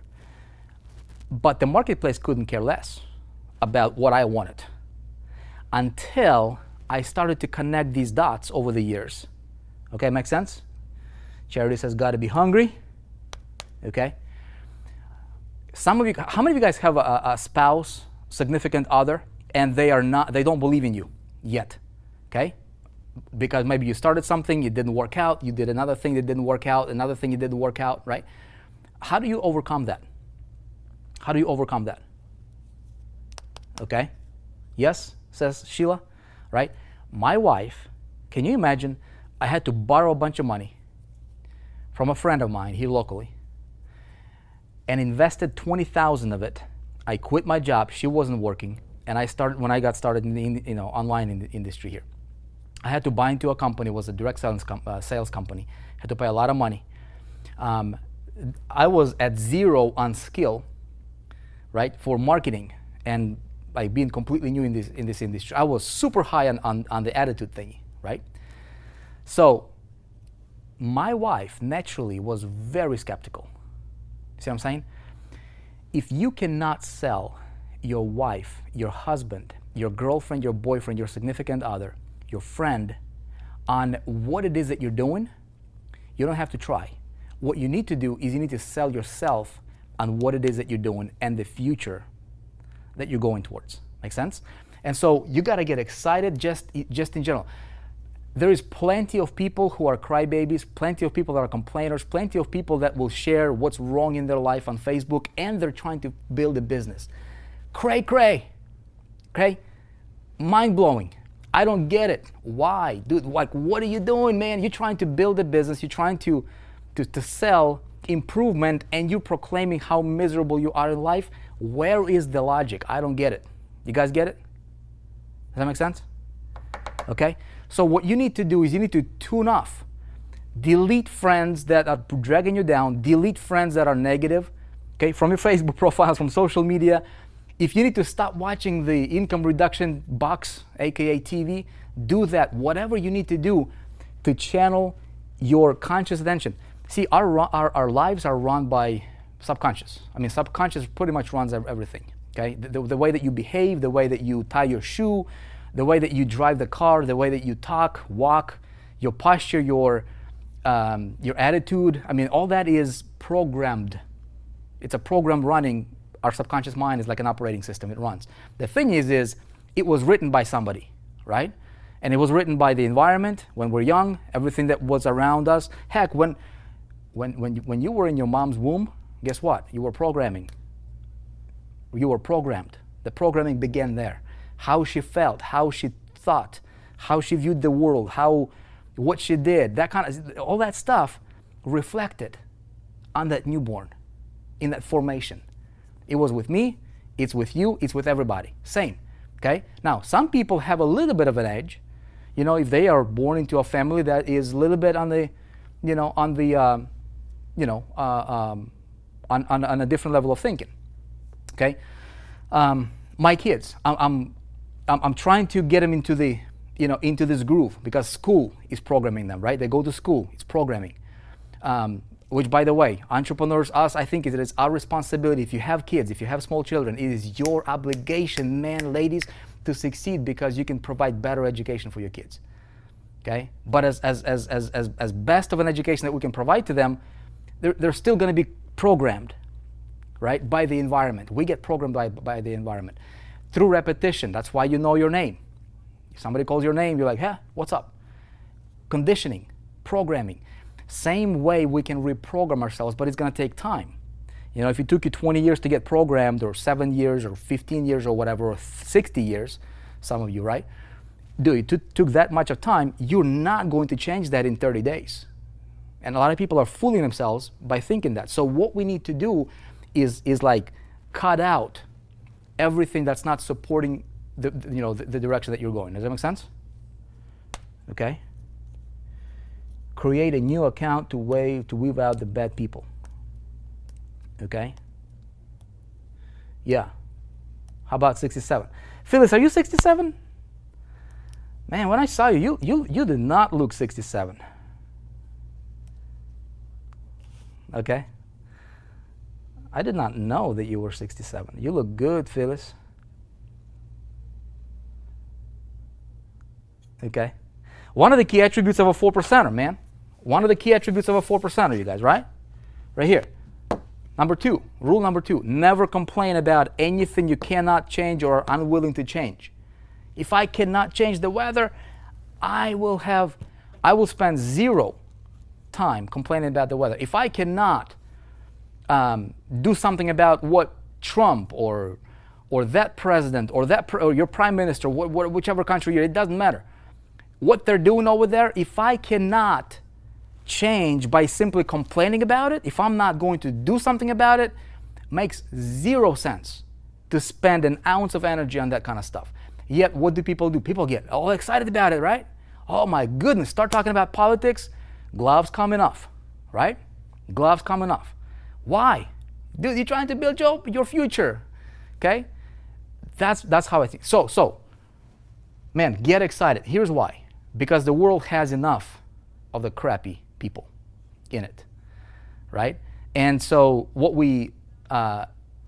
But the marketplace couldn't care less about what I wanted until I started to connect these dots over the years. Okay, make sense? Charity says, gotta be hungry. Okay. Some of you, how many of you guys have a spouse, significant other, and they don't believe in you yet? Okay? Because maybe you started something, it didn't work out, you did another thing that didn't work out, another thing that didn't work out, right? How do you overcome that? How do you overcome that? Okay? Yes, says Sheila, right? My wife Can you imagine? I had to borrow a bunch of money from a friend of mine here locally and invested 20,000 of it. I quit my job. She wasn't working. And when I got started in the online in the industry here. I had to buy into a company. It was a direct sales company. I had to pay a lot of money. I was at zero on skill, right, for marketing and like being completely new in this industry. I was super high on the attitude thing, right? So my wife naturally was very skeptical. See what I'm saying? If you cannot sell your wife, your husband, your girlfriend, your boyfriend, your significant other, your friend on what it is that you're doing, you don't have to try. What you need to do is you need to sell yourself on what it is that you're doing and the future that you're going towards. Make sense? And so you got to get excited just in general. There is plenty of people who are crybabies, plenty of people that are complainers, plenty of people that will share what's wrong in their life on Facebook, and they're trying to build a business. Cray, okay? Mind-blowing. I don't get it. Why? Dude, like, what are you doing, man? You're trying to build a business. You're trying to sell improvement, and you're proclaiming how miserable you are in life. Where is the logic? I don't get it. You guys get it? Does that make sense? Okay? So what you need to do is you need to tune off. Delete friends that are dragging you down. Delete friends that are negative, okay, from your Facebook profiles, from social media. If you need to stop watching the income reduction box, aka TV, do that. Whatever you need to do to channel your conscious attention. See, our lives are run by subconscious. I mean, subconscious pretty much runs everything, okay? The way that you behave, the way that you tie your shoe, the way that you drive the car, the way that you talk, walk, your posture, your attitude. I mean, all that is programmed. It's a program running. Our subconscious mind is like an operating system. It runs. The thing is it was written by somebody, right? And it was written by the environment when we're young, everything that was around us. Heck, when you were in your mom's womb, guess what? You were programming. You were programmed. The programming began there. How she felt, how she thought, how she viewed the world, what she did, all that stuff reflected on that newborn, in that formation. It was with me, it's with you, it's with everybody. Same, okay? Now, some people have a little bit of an edge, if they are born into a family that is a little bit on the, on a different level of thinking, okay? My kids, I'm trying to get them into the, into this groove because school is programming them, right? They go to school, it's programming. Which, by the way, entrepreneurs, I think it is our responsibility. If you have kids, if you have small children, it is your obligation, man, ladies, to succeed because you can provide better education for your kids. Okay? But as best of an education that we can provide to them, they're still going to be programmed, right, by the environment. We get programmed by the environment. Through repetition, that's why you know your name. If somebody calls your name, you're like, hey, what's up? Conditioning, programming. Same way we can reprogram ourselves, but it's going to take time. If it took you 20 years to get programmed, or 7 years, or 15 years, or whatever, or 60 years, some of you, right? Dude, it took that much of time, you're not going to change that in 30 days. And a lot of people are fooling themselves by thinking that. So what we need to do is like cut out everything that's not supporting the direction that you're going. Does that make sense? Okay? Create a new account to weave out the bad people. Okay? Yeah. How about 67? Phyllis, are you 67? Man, when I saw you, you did not look 67. Okay? I did not know that you were 67. You look good, Phyllis. Okay? One of the key attributes of a 4%er, man. One of the key attributes of a 4%er, you guys, right? Right here. Rule number two, never complain about anything you cannot change or are unwilling to change. If I cannot change the weather, I will spend zero time complaining about the weather. If I cannot do something about what Trump or that president or your prime minister, whichever country you're in, it doesn't matter. what they're doing over there, if I cannot change by simply complaining about it, if I'm not going to do something about it, makes zero sense to spend an ounce of energy on that kind of stuff. Yet, what do? People get all excited about it, right? Oh my goodness, start talking about politics, gloves coming off, right? Gloves coming off. Why? Dude, you're trying to build your future, okay? That's how I think. So, man, get excited. Here's why. Because the world has enough of the crappy people in it, right? And so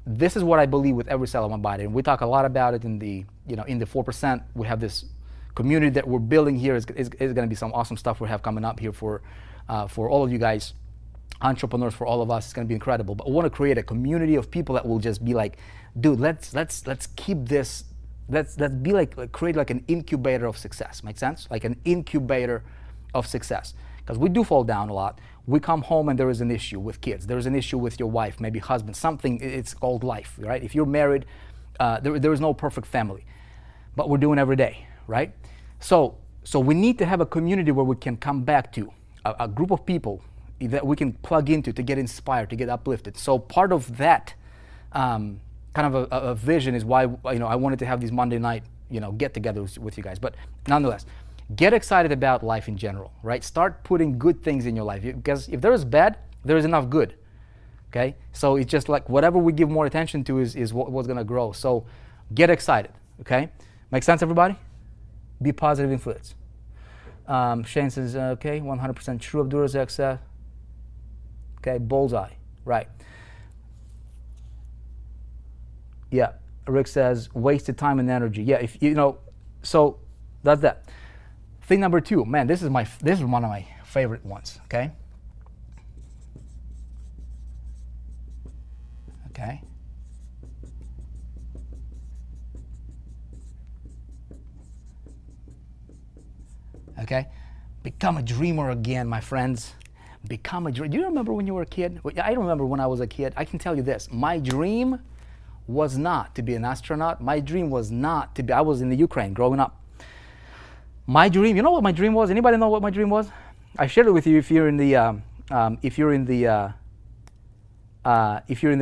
this is what I believe with every cell of my body. And we talk a lot about it in the 4%. We have this community that we're building here. Is going to be some awesome stuff we have coming up here for all of you guys, entrepreneurs, for all of us. It's going to be incredible. But we want to create a community of people that will just be like, dude, let's keep this. Let's be like create like an incubator of success. Make sense? Like an incubator of success. Because we do fall down a lot. We come home and there is an issue with kids. There is an issue with your wife, maybe husband, something. It's called life, right? If you're married, there is no perfect family. But we're doing every day, right? So we need to have a community where we can come back to, a group of people that we can plug into to get inspired, to get uplifted. So part of that kind of a vision is why I wanted to have these Monday night get-togethers with you guys. But nonetheless, get excited about life in general, right? Start putting good things in your life, because if there is bad, there is enough good, okay? So it's just like whatever we give more attention to is what's going to grow. So get excited, okay? Make sense, everybody? Be positive influence. Shane says, okay, 100% true. Abdurrazak, okay, bullseye, right. Yeah, Rick says, wasted time and energy. Yeah, so that's that. Thing number 2, man, this is one of my favorite ones, okay? Okay. Okay? Become a dreamer again, my friends. Become a dreamer. Do you remember when you were a kid? I remember when I was a kid. I can tell you this. My dream was not to be an astronaut. My dream was not to be, I was in the Ukraine growing up. My dream, you know what my dream was? Anybody know what my dream was? I shared it with you if you're in the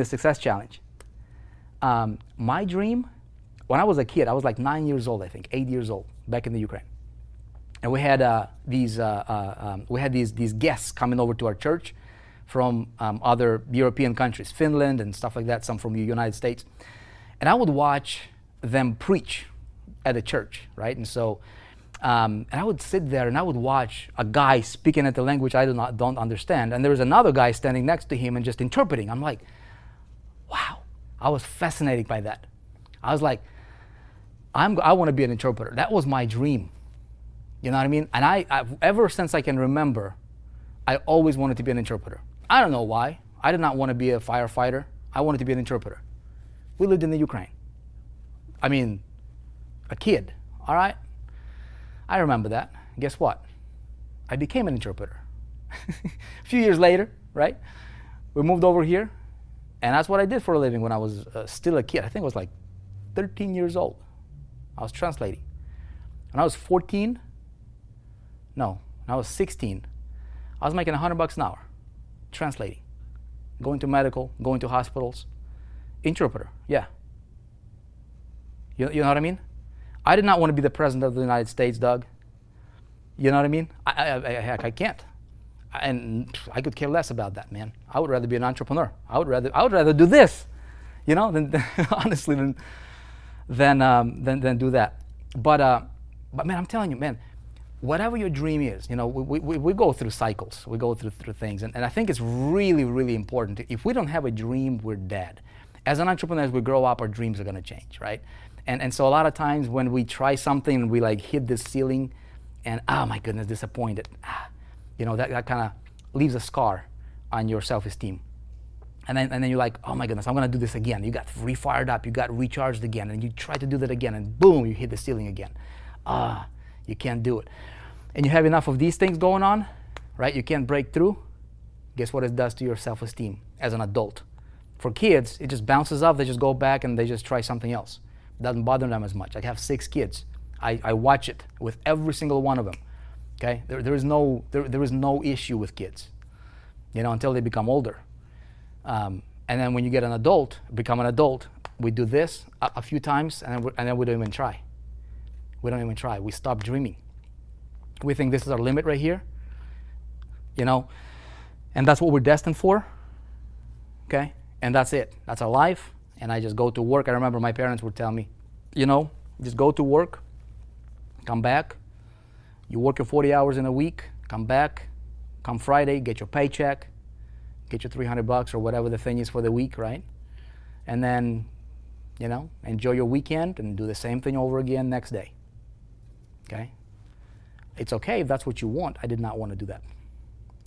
Success Challenge. My dream, when I was a kid, I was like 9 years old, I think, 8 years old, back in the Ukraine, and we had these guests coming over to our church from other European countries, Finland and stuff like that, some from the United States, and I would watch them preach at the church, right? And so. And I would sit there and I would watch a guy speaking at the language I don't understand, and there was another guy standing next to him and just interpreting. I'm like, wow, I was fascinated by that. I was like, I want to be an interpreter. That was my dream. You know what I mean? And I've ever since I can remember, I always wanted to be an interpreter. I don't know why. I did not want to be a firefighter. I wanted to be an interpreter. We lived in the Ukraine. I mean, a kid, all right? I remember that. Guess what? I became an interpreter. A few years later, right? We moved over here, and that's what I did for a living when I was still a kid. I think I was like 13 years old. I was translating. When I was 14, no, when I was 16, I was making $100 an hour translating, going to medical, going to hospitals, interpreter, yeah. You know what I mean? I did not want to be the president of the United States, Doug. You know what I mean? I can't. And I could care less about that, man. I would rather be an entrepreneur. I would rather do this, than honestly than do that. But man, I'm telling you, man, whatever your dream is, we go through cycles. We go through things, and I think it's really, really important. If we don't have a dream, we're dead. As an entrepreneur, as we grow up, our dreams are going to change, right? And so a lot of times when we try something and we like hit this ceiling and, oh my goodness, disappointed, that kind of leaves a scar on your self-esteem. And then you're like, oh my goodness, I'm going to do this again. You got re-fired up, you got recharged again, and you try to do that again, and boom, you hit the ceiling again. You can't do it. And you have enough of these things going on, right? You can't break through. Guess what it does to your self-esteem as an adult? For kids, it just bounces off. They just go back and they just try something else. It doesn't bother them as much. I have 6 kids. I watch it with every single one of them. Okay, there is no issue with kids, you know, until they become older. And then when you get an adult, become an adult, we do this a few times, and then we don't even try. We don't even try. We stop dreaming. We think this is our limit right here, you know, and that's what we're destined for. Okay, and that's it. That's our life. And I just go to work. I remember my parents would tell me, you know, just go to work, come back. You work your 40 hours in a week, come back, come Friday, get your paycheck, get your $300 or whatever the thing is for the week, right? And then, you know, enjoy your weekend and do the same thing over again next day. Okay? It's okay if that's what you want. I did not want to do that.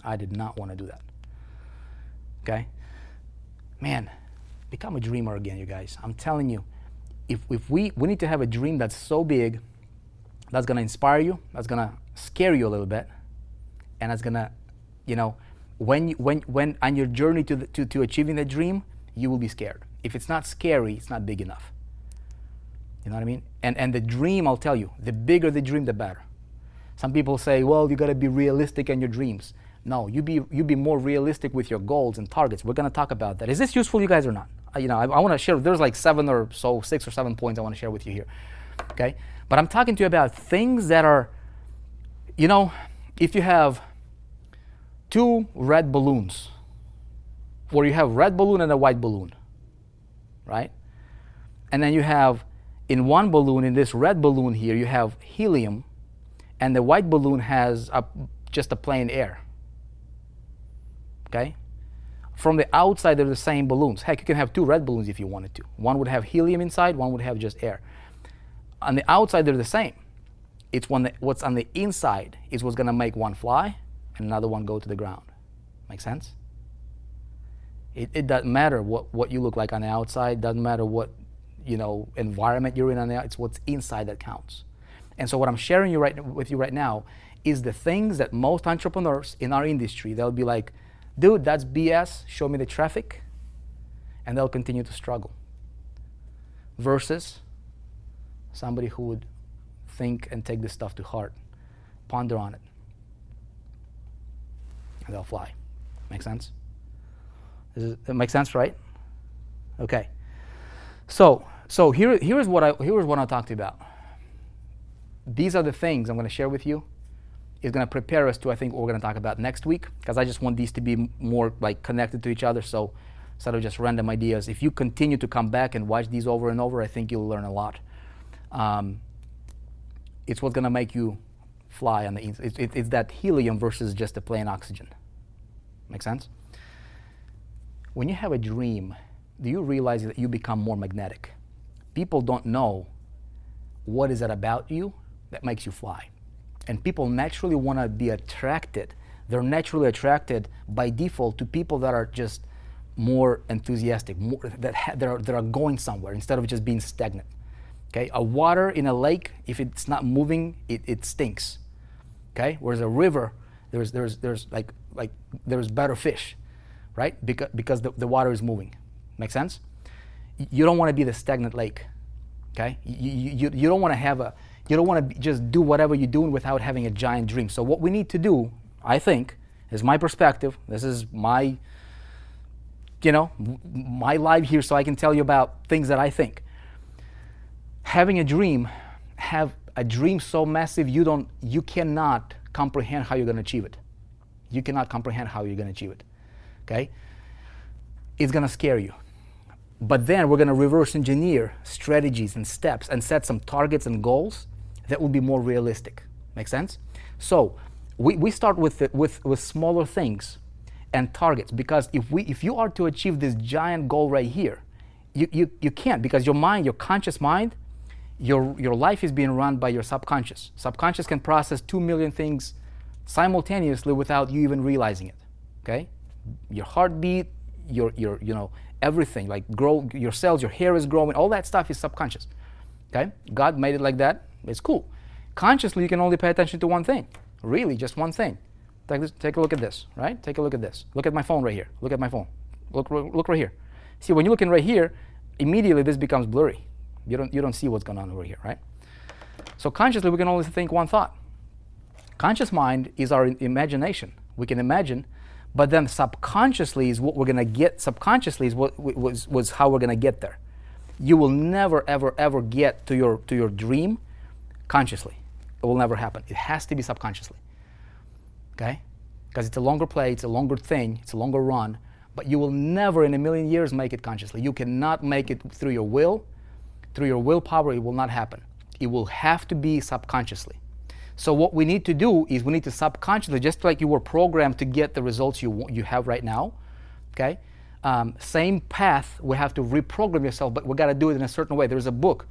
I did not want to do that. Okay? Man, become a dreamer again, you guys. I'm telling you, if we need to have a dream that's so big, that's going to inspire you, that's going to scare you a little bit, and that's going to, you know, when on your journey to achieving that dream, you will be scared. If it's not scary, it's not big enough. You know what I mean? And the dream, I'll tell you, the bigger the dream, the better. Some people say, well, you got to be realistic in your dreams. No, you be more realistic with your goals and targets. We're going to talk about that. Is this useful, you guys, or not? You know, I want to share. There's like 6 or 7 points I want to share with you here. Okay, but I'm talking to you about things that are, you know, if you have 2 red balloons, or you have red balloon and a white balloon, right? And then you have in one balloon, in this red balloon here, you have helium, and the white balloon has just a plain air. Okay? From the outside, they're the same balloons. Heck, you can have 2 red balloons if you wanted to. One would have helium inside, one would have just air. On the outside, they're the same. It's what's on the inside is what's going to make one fly and another one go to the ground. Make sense? It doesn't matter what you look like on the outside. Doesn't matter what, you know, environment you're in on the outside. It's what's inside that counts. And so what I'm sharing with you right now is the things that most entrepreneurs in our industry, they'll be like, dude, that's BS, show me the traffic, and they'll continue to struggle. Versus somebody who would think and take this stuff to heart, ponder on it, and they'll fly. Make sense? It makes sense, right? Okay. So here's what I'll talk to you about. These are the things I'm going to share with you. Is going to prepare us to, I think, what we're going to talk about next week, because I just want these to be more like connected to each other. So instead of just random ideas, if you continue to come back and watch these over and over, I think you'll learn a lot. It's what's going to make you fly on the inside. It's that helium versus just the plain oxygen. Make sense? When you have a dream, do you realize that you become more magnetic? People don't know what is it about you that makes you fly. And people naturally want to be attracted. They're naturally attracted by default to people that are just more enthusiastic, that are going somewhere instead of just being stagnant. Okay, a water in a lake, if it's not moving, it stinks. Okay, whereas a river, there's better fish, right? Because the water is moving. Make sense? You don't want to be the stagnant lake. Okay, you don't want to have you don't want to just do whatever you're doing without having a giant dream. So what we need to do, I think, is my perspective. This is my, you know, my life here, so I can tell you about things that I think. Having a dream, have a dream so massive you cannot comprehend how you're going to achieve it. You cannot comprehend how you're going to achieve it. Okay? It's going to scare you. But then we're going to reverse engineer strategies and steps and set some targets and goals that will be more realistic. Make sense? So we start with smaller things and targets, because if you are to achieve this giant goal right here, you can't, because your mind, your conscious mind, your life is being run by your subconscious. Subconscious can process 2 million things simultaneously without you even realizing it. Okay? Your heartbeat, your you know, everything, like your cells, your hair is growing, all that stuff is subconscious. Okay? God made it like that. It's cool. Consciously, you can only pay attention to one thing. Really, just one thing. Take a look at this, right? Take a look at this. Look at my phone right here. Look at my phone. Look right here. See, when you're looking right here, immediately this becomes blurry. You don't see what's going on over here, right? So consciously, we can only think one thought. Conscious mind is our imagination. We can imagine, but then subconsciously is what we're going to get. Subconsciously is what was how we're going to get there. You will never, ever, ever get to your dream consciously. It will never happen. It has to be subconsciously. Okay? Because it's a longer play, it's a longer thing, it's a longer run, but you will never in a million years make it consciously. You cannot make it through your will, through your willpower. It will not happen. It will have to be subconsciously. So what we need to do is we need to subconsciously, just like you were programmed to get the results you have right now, okay? Same path, we have to reprogram yourself, but we got to do it in a certain way. There's a book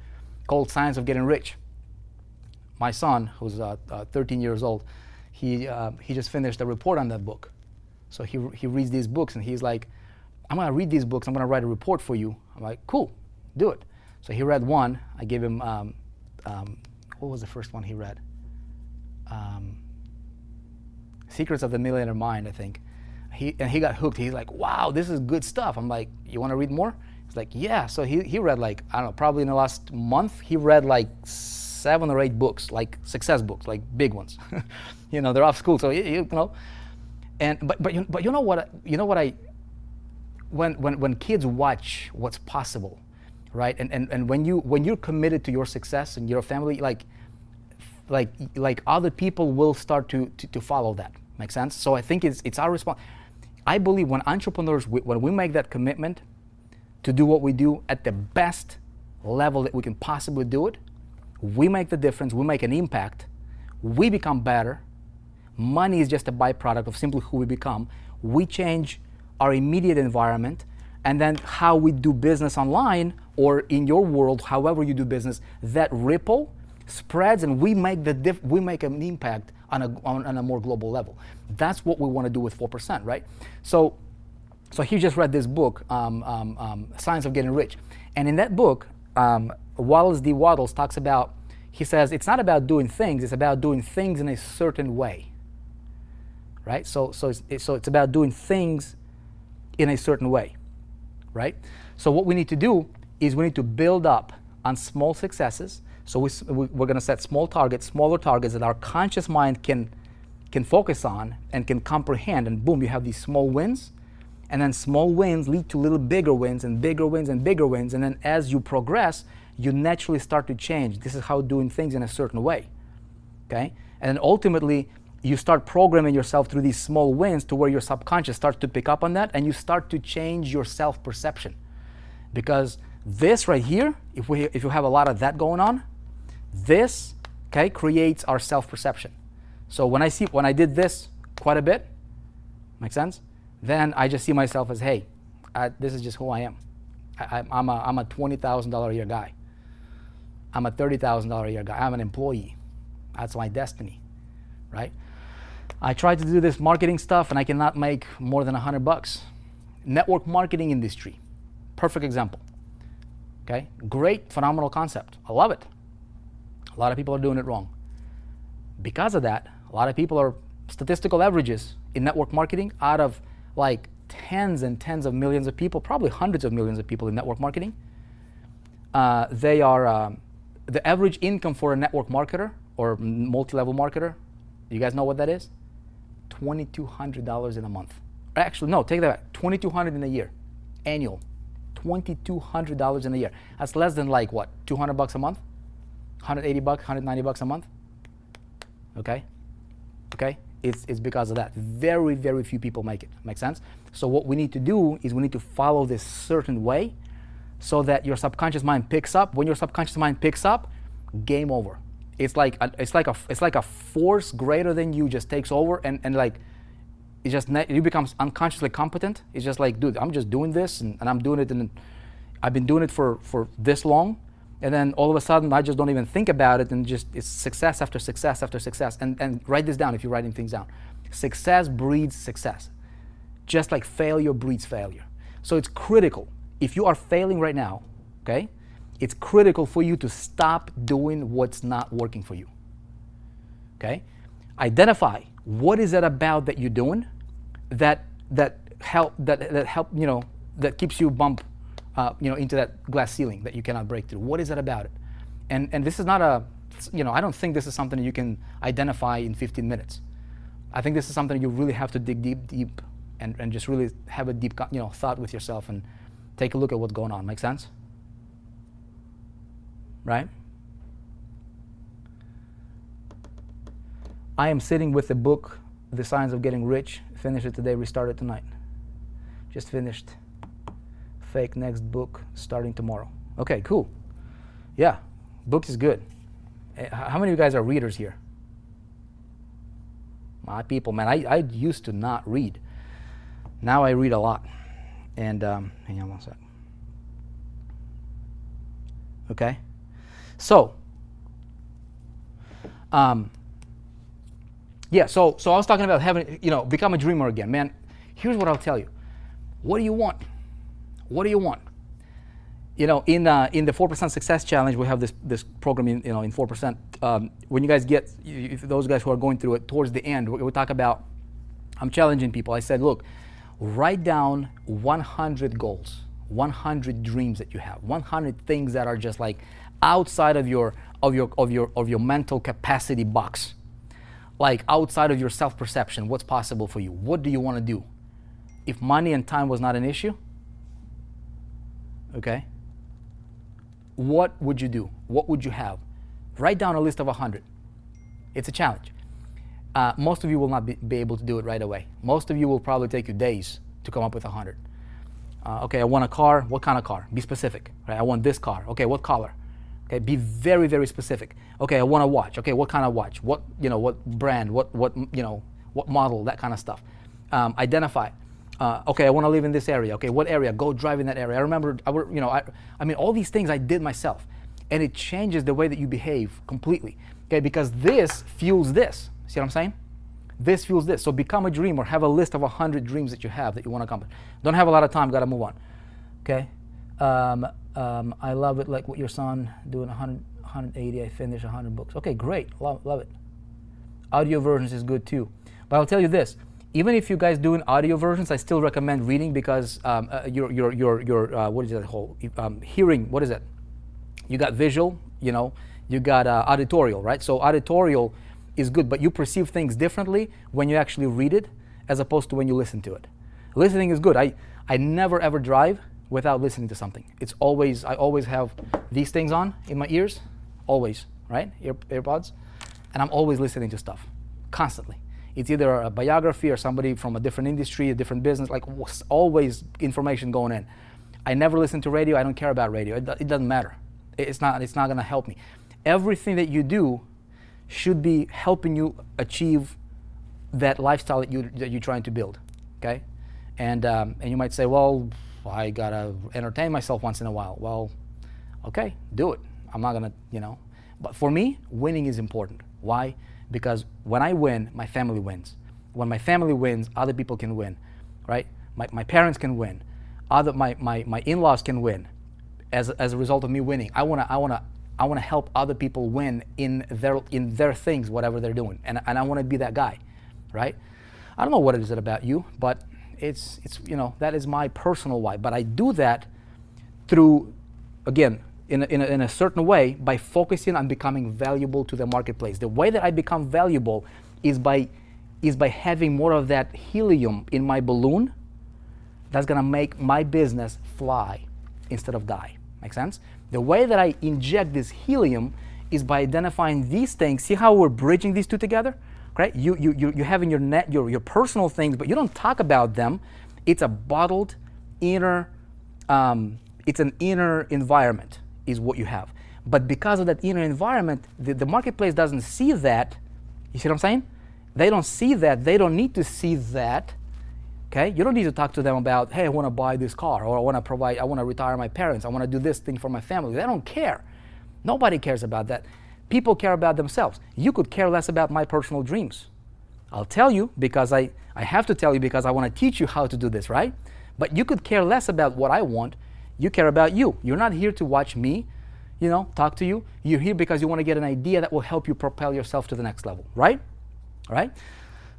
called Science of Getting Rich. My son, who's 13 years old, he just finished a report on that book. So he reads these books and he's like, I'm going to read these books, I'm going to write a report for you. I'm like, cool, do it. So he read one. I gave him, what was the first one he read? Secrets of the Millionaire Mind, I think. He got hooked. He's like, wow, this is good stuff. I'm like, you want to read more? He's like, yeah. So he read like, I don't know, probably in the last month, he read like 7 or 8 books, like success books, like big ones. You know, they're off school, so you know. And but you know what when kids watch what's possible, right? And when you're committed to your success and your family, like other people will start to follow that. Make sense? So I think it's our response. I believe when entrepreneurs, when we make that commitment to do what we do at the best level that we can possibly do it, we make the difference, we make an impact, we become better. Money is just a byproduct of simply who we become. We change our immediate environment, and then how we do business online or in your world, however you do business, that ripple spreads, and we make an impact on a more global level. That's what we want to do with 4%, right? So he just read this book, Science of Getting Rich, and in that book, Wallace D. Wattles talks about. He says it's not about doing things; it's about doing things in a certain way, right? So it's about doing things in a certain way, right? So what we need to do is we need to build up on small successes. So we're going to set small targets, smaller targets that our conscious mind can focus on and can comprehend, and boom, you have these small wins, and then small wins lead to little bigger wins and bigger wins and bigger wins, and then as you progress, you naturally start to change. This is how doing things in a certain way, okay? And then ultimately, you start programming yourself through these small wins to where your subconscious starts to pick up on that, and you start to change your self-perception. Because this right here, if you have a lot of that going on, this, okay, creates our self-perception. So when I did this quite a bit, make sense? Then I just see myself as, hey, this is just who I am. I'm a $20,000 a year guy. I'm a $30,000 a year guy. I'm an employee. That's my destiny, right? I tried to do this marketing stuff and I cannot make more than $100. Network marketing industry, perfect example. Okay, great, phenomenal concept. I love it. A lot of people are doing it wrong. Because of that, a lot of people are statistical averages in network marketing out of like tens and tens of millions of people, probably hundreds of millions of people in network marketing. They are the average income for a network marketer or multi-level marketer. You guys know what that is? $2,200 in a month. Actually, no, take that back. $2,200 in a year, annual. $2,200 in a year. That's less than like what? $200 a month? $180, $190 a month? Okay? Okay? It's because of that. Very, very few people make it. Make sense? So what we need to do is we need to follow this certain way so that your subconscious mind picks up. When your subconscious mind picks up, game over. It's like a force greater than you just takes over and like you become unconsciously competent. It's just like, dude, I'm just doing this and I'm doing it, and I've been doing it for this long, and then all of a sudden I just don't even think about it, and just it's success after success after success. And write this down if you're writing things down. Success breeds success, just like failure breeds failure. So it's critical. If you are failing right now, okay, it's critical for you to stop doing what's not working for you. Okay, identify what is it about that you're doing that keeps you into that glass ceiling that you cannot break through. What is it about it? And this is not I don't think this is something you can identify in 15 minutes. I think this is something you really have to dig deep, and just really have a deep, thought with yourself and take a look at what's going on. Make sense? Right? I am sitting with the book, The Science of Getting Rich. Finish it today, restart it tonight. Just finished. Fake next book starting tomorrow. Okay, cool. Yeah, books is good. How many of you guys are readers here? My people, man, I used to not read. Now I read a lot. And hang on one sec. Okay, so yeah, so I was talking about having, become a dreamer again, man. Here's what I'll tell you. What do you want? What do you want? In the 4% Success Challenge, we have this program in 4%. When you guys get, those guys who are going through it, towards the end, we talk about, I'm challenging people. I said, look, write down 100 goals, 100 dreams that you have, 100 things that are just like outside of your mental capacity box, like outside of your self-perception. What's possible for you? What do you want to do? If money and time was not an issue, okay, what would you do? What would you have? Write down a list of 100. It's a challenge. Most of you will not be able to do it right away. Most of you will probably take you days to come up with 100. Okay, I want a car. What kind of car? Be specific. Right? I want this car. Okay, what color? Okay, be very, very specific. Okay, I want a watch. Okay, what kind of watch? What brand? What model? That kind of stuff. Identify. Okay, I want to live in this area. Okay, what area? Go drive in that area. I remember, I mean, all these things I did myself, and it changes the way that you behave completely. Okay, because this fuels this. See what I'm saying? This fuels this. So become a dreamer. Have a list of 100 dreams that you have that you want to accomplish. Don't have a lot of time. Got to move on. Okay. I love it. Like what your son doing 180. I finished 100 books. Okay, great. Love it. Audio versions is good too. But I'll tell you this. Even if you guys doing audio versions, I still recommend reading because your what is that whole hearing? What is it? You got visual. You got auditorial, right? So auditorial is good, but you perceive things differently when you actually read it as opposed to when you listen to it. Listening is good. I never ever drive without listening to something. I always have these things on in my ears, always, right? AirPods, and I'm always listening to stuff, constantly. It's either a biography or somebody from a different industry, a different business, like always information going in. I never listen to radio. I don't care about radio. It doesn't matter. It's not going to help me. Everything that you do should be helping you achieve that lifestyle that you're trying to build, okay? And you might say, well, I gotta entertain myself once in a while. Well, okay, do it. I'm not gonna, But for me, winning is important. Why? Because when I win, my family wins. When my family wins, other people can win, right? My parents can win. My in-laws can win. As a result of me winning, I wanna help other people win in their things, whatever they're doing, and I want to be that guy, right? I don't know what it is about you, but it's that is my personal why. But I do that through, again, in a certain way, by focusing on becoming valuable to the marketplace. The way that I become valuable is by having more of that helium in my balloon. That's gonna make my business fly instead of die. Make sense? The way that I inject this helium is by identifying these things. See how we're bridging these two together? Right? You have in your personal things, but you don't talk about them. It's a bottled inner, it's an inner environment is what you have. But because of that inner environment, the marketplace doesn't see that. You see what I'm saying? They don't see that. They don't need to see that. Okay? You don't need to talk to them about, hey, I want to buy this car, or I want to retire my parents, I want to do this thing for my family. They don't care. Nobody cares about that. People care about themselves. You could care less about my personal dreams. I'll tell you because I have to tell you because I want to teach you how to do this, right? But you could care less about what I want. You care about you. You're not here to watch me, talk to you. You're here because you want to get an idea that will help you propel yourself to the next level, right? All right?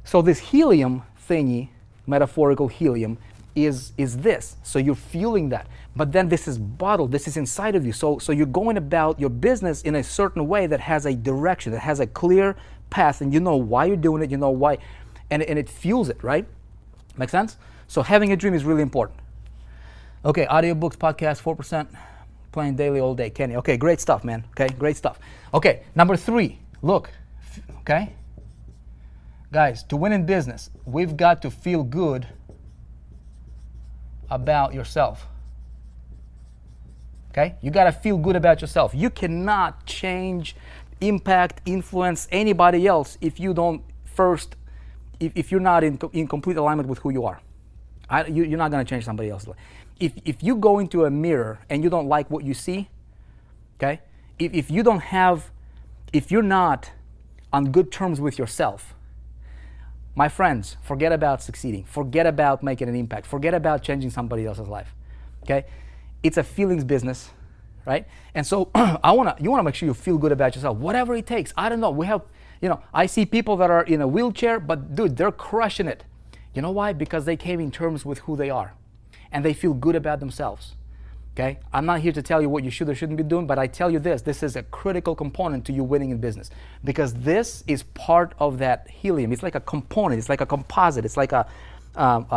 So this helium thingy, metaphorical helium, is this. So you're feeling that. But then this is bottled, this is inside of you. So you're going about your business in a certain way that has a direction, that has a clear path, and you know why you're doing it, you know why, and it fuels it, right? Make sense? So having a dream is really important. Okay, audiobooks, podcasts, 4%, playing daily all day. Kenny, okay, great stuff, man. Okay, great stuff. Okay, number 3, look, okay? Guys, to win in business, we've got to feel good about yourself. Okay? You got to feel good about yourself. You cannot change, impact, influence anybody else if you don't first, if you're not in complete alignment with who you are. You're not going to change somebody else's life. If you go into a mirror and you don't like what you see, okay? If you're not on good terms with yourself, my friends, forget about succeeding. Forget about making an impact. Forget about changing somebody else's life. Okay? It's a feelings business, right? And so you want to make sure you feel good about yourself, whatever it takes. I don't know. We have, I see people that are in a wheelchair, but dude, they're crushing it. You know why? Because they came in terms with who they are, and they feel good about themselves. Okay? I'm not here to tell you what you should or shouldn't be doing, but I tell you this is a critical component to you winning in business, because this is part of that helium. It's like a component, it's like a composite, it's like a,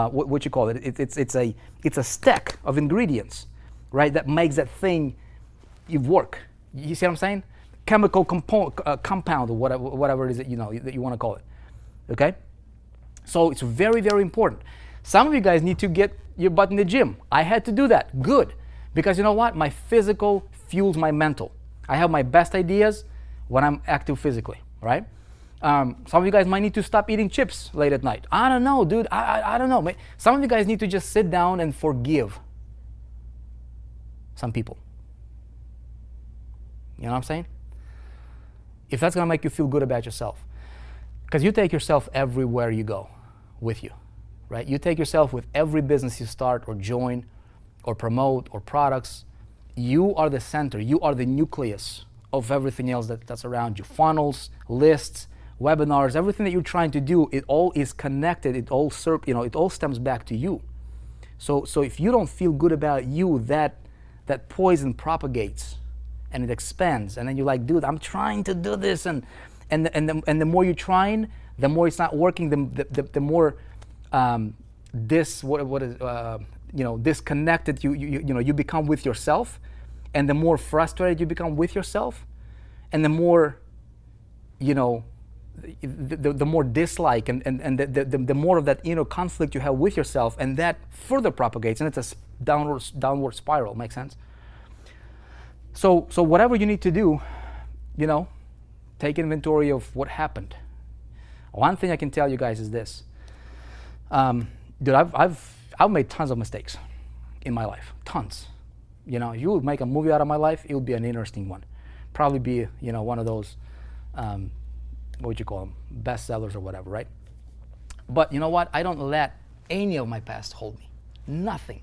what you call it, it's a stack of ingredients, right, that makes that thing work. You see what I'm saying? Chemical compound, or whatever it is that you want to call it, okay? So it's very, very important. Some of you guys need to get your butt in the gym. I had to do that, good. Because you know what? My physical fuels my mental. I have my best ideas when I'm active physically, right? Some of you guys might need to stop eating chips late at night. I don't know, dude. I don't know. Some of you guys need to just sit down and forgive some people. You know what I'm saying? If that's going to make you feel good about yourself. Because you take yourself everywhere you go with you, right? You take yourself with every business you start or join or promote, or products. You are the center. You are the nucleus of everything else that's around you. Funnels, lists, webinars, everything that you're trying to do, it all is connected. It all it all stems back to you. So if you don't feel good about you, that poison propagates and it expands. And then you're like, dude, I'm trying to do this, and the more you're trying, the more it's not working. The more disconnected you become with yourself, and the more frustrated you become with yourself, and the more the more dislike and the more of that inner conflict you have with yourself, and that further propagates, and it's a downward spiral. Makes sense? So whatever you need to do, take inventory of what happened. One thing I can tell you guys is this, dude, I've made tons of mistakes in my life, tons. If you would make a movie out of my life, it would be an interesting one. Probably be, one of those, what would you call them, bestsellers or whatever, right? But you know what? I don't let any of my past hold me. Nothing.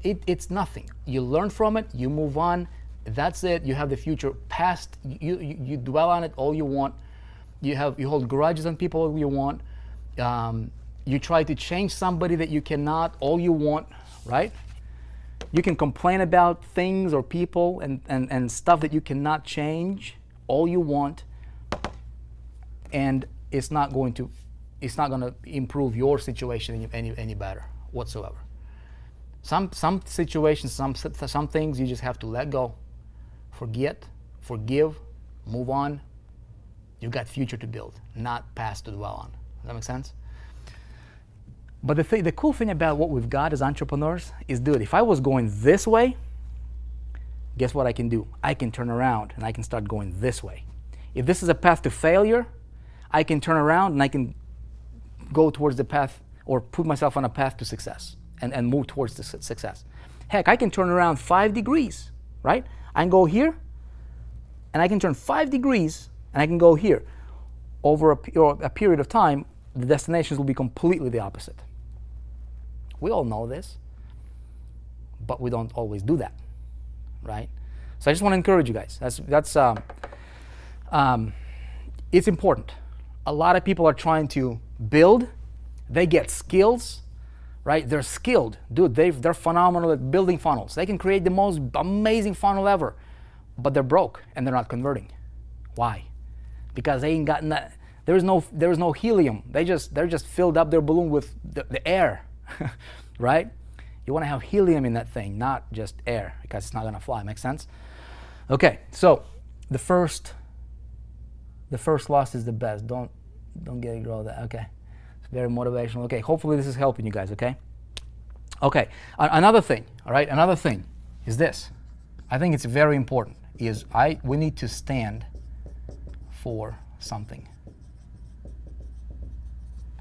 It's nothing. You learn from it, you move on, that's it. You have the future. Past, you dwell on it all you want. You hold grudges on people all you want. You try to change somebody that you cannot, all you want, right? You can complain about things or people and stuff that you cannot change, all you want, and it's not going to improve your situation any better whatsoever. Some situations, some things you just have to let go, forget, forgive, move on. You got future to build, not past to dwell on. Does that make sense? But the cool thing about what we've got as entrepreneurs is, dude, if I was going this way, guess what I can do? I can turn around and I can start going this way. If this is a path to failure, I can turn around and I can go towards the path, or put myself on a path to success and move towards the success. Heck, I can turn around 5 degrees, right? I can go here and I can turn 5 degrees and I can go here. Over a period of time, the destinations will be completely the opposite. We all know this, but we don't always do that, right? So I just want to encourage you guys. It's important. A lot of people are trying to build. They get skills, right? They're skilled. Dude, they're phenomenal at building funnels. They can create the most amazing funnel ever, but they're broke and they're not converting. Why? Because they ain't gotten that. There's no helium. They're just filled up their balloon with the air, right? You want to have helium in that thing, not just air, because it's not going to fly. Make sense? Okay, so the first loss is the best. Don't get it wrong. Okay, it's very motivational. Okay, hopefully this is helping you guys. Okay. Okay. Another thing. All right. Another thing is this. I think it's very important. We need to stand for something.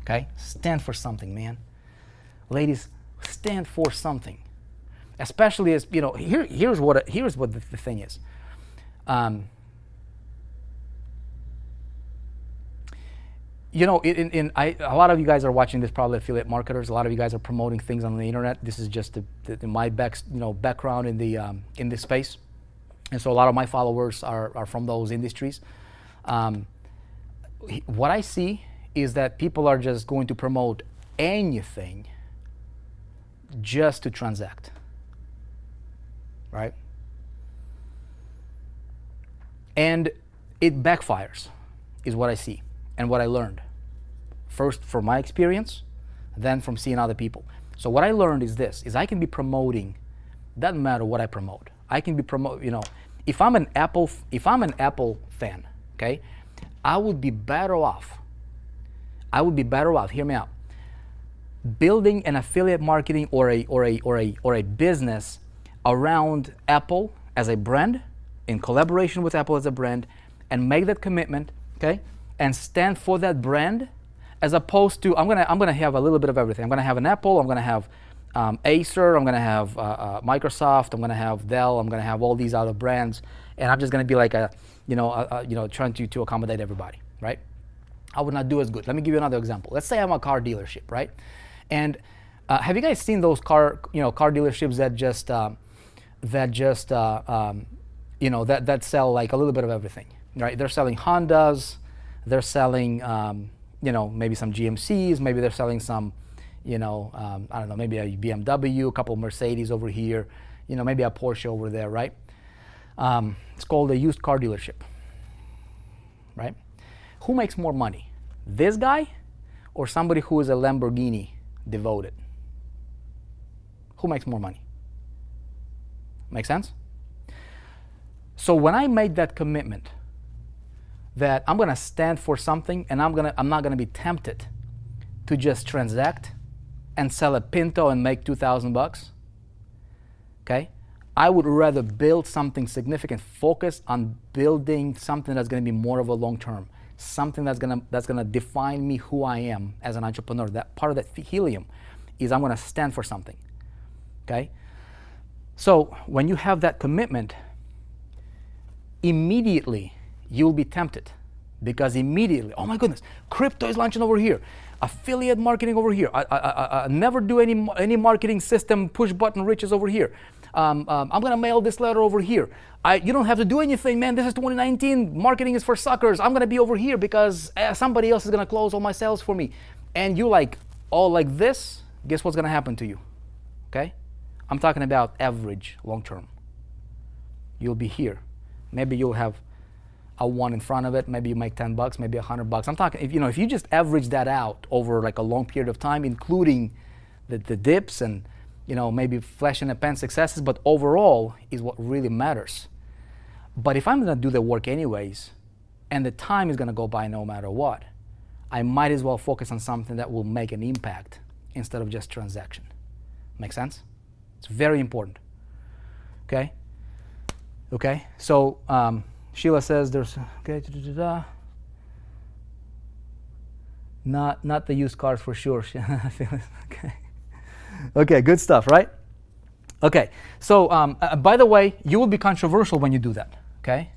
Okay, stand for something, man. Ladies, stand for something. Especially as, here's what the thing is. A lot of you guys are watching this, probably affiliate marketers. A lot of you guys are promoting things on the internet. This is just my background in this space, and so a lot of my followers are from those industries. What I see is that people are just going to promote anything just to transact, right? And it backfires, is what I see and what I learned. First from my experience, then from seeing other people. So what I learned is this, is I can be promoting, doesn't matter what I promote. I can be if I'm an Apple fan, okay, I would be better off, hear me out, building an affiliate marketing or a business around Apple as a brand, in collaboration with Apple as a brand, and make that commitment, okay, and stand for that brand, as opposed to I'm gonna have a little bit of everything. I'm gonna have an Apple, I'm gonna have Acer, I'm gonna have Microsoft, I'm gonna have Dell, I'm gonna have all these other brands, and I'm just gonna be like trying to accommodate everybody, right? I would not do as good. Let me give you another example. Let's say I'm a car dealership, right? And have you guys seen those car dealerships that sell like a little bit of everything, right? They're selling Hondas, they're selling maybe some GMCs, maybe they're selling some I don't know, maybe a BMW, a couple of Mercedes over here, maybe a Porsche over there, right? It's called a used car dealership, right? Who makes more money, this guy or somebody who is a Lamborghini devoted? Who makes more money? Make sense? So when I made that commitment that I'm gonna stand for something and I'm not gonna be tempted to just transact and sell a Pinto and make $2,000, okay? I would rather build something significant, focus on building something that's gonna be more of a long term, something that's gonna define me, who I am as an entrepreneur. That part of that helium is I'm gonna stand for something, okay? So when you have that commitment, immediately you'll be tempted, because immediately, oh my goodness, crypto is launching over here, affiliate marketing over here, I never do any marketing system, push button riches over here, I'm gonna mail this letter over here, you don't have to do anything, man, this is 2019, marketing is for suckers, I'm gonna be over here because somebody else is gonna close all my sales for me. And you all like this, guess what's gonna happen to you, okay? I'm talking about average, long term. You'll be here. Maybe you'll have a 1 in front of it, maybe you make $10, maybe $100. I'm talking, if you just average that out over like a long period of time, including the dips and maybe flash in the pan successes, but overall is what really matters. But if I'm gonna do the work anyways, and the time is gonna go by no matter what, I might as well focus on something that will make an impact instead of just transaction. Make sense? It's very important. Okay? Okay, so Sheila says there's, okay, not the used cars for sure. Okay. Okay, good stuff, right? Okay, so by the way, you will be controversial when you do that, okay?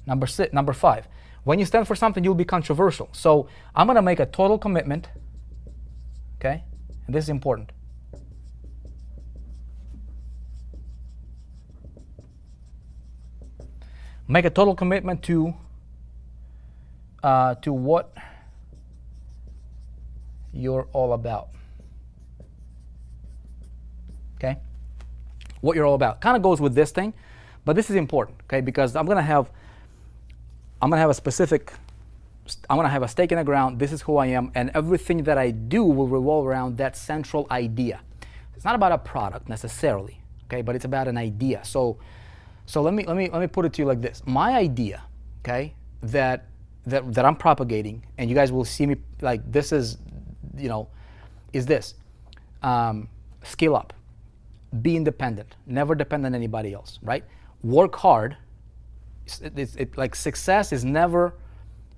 Number 5, when you stand for something, you'll be controversial. So I'm gonna make a total commitment, okay? And this is important. Make a total commitment to what you're all about. okay? What you're all about. Kind of goes with this thing, but this is important, okay? Because I'm gonna have a specific, I'm gonna have a stake in the ground. This is who I am, and everything that I do will revolve around that central idea. It's not about a product necessarily, okay? But it's about an idea. So let me put it to you like this. My idea, okay, that I'm propagating, and you guys will see me like this is, you know, is this. Skill up. Be independent. Never depend on anybody else, right? Work hard. Like success is never,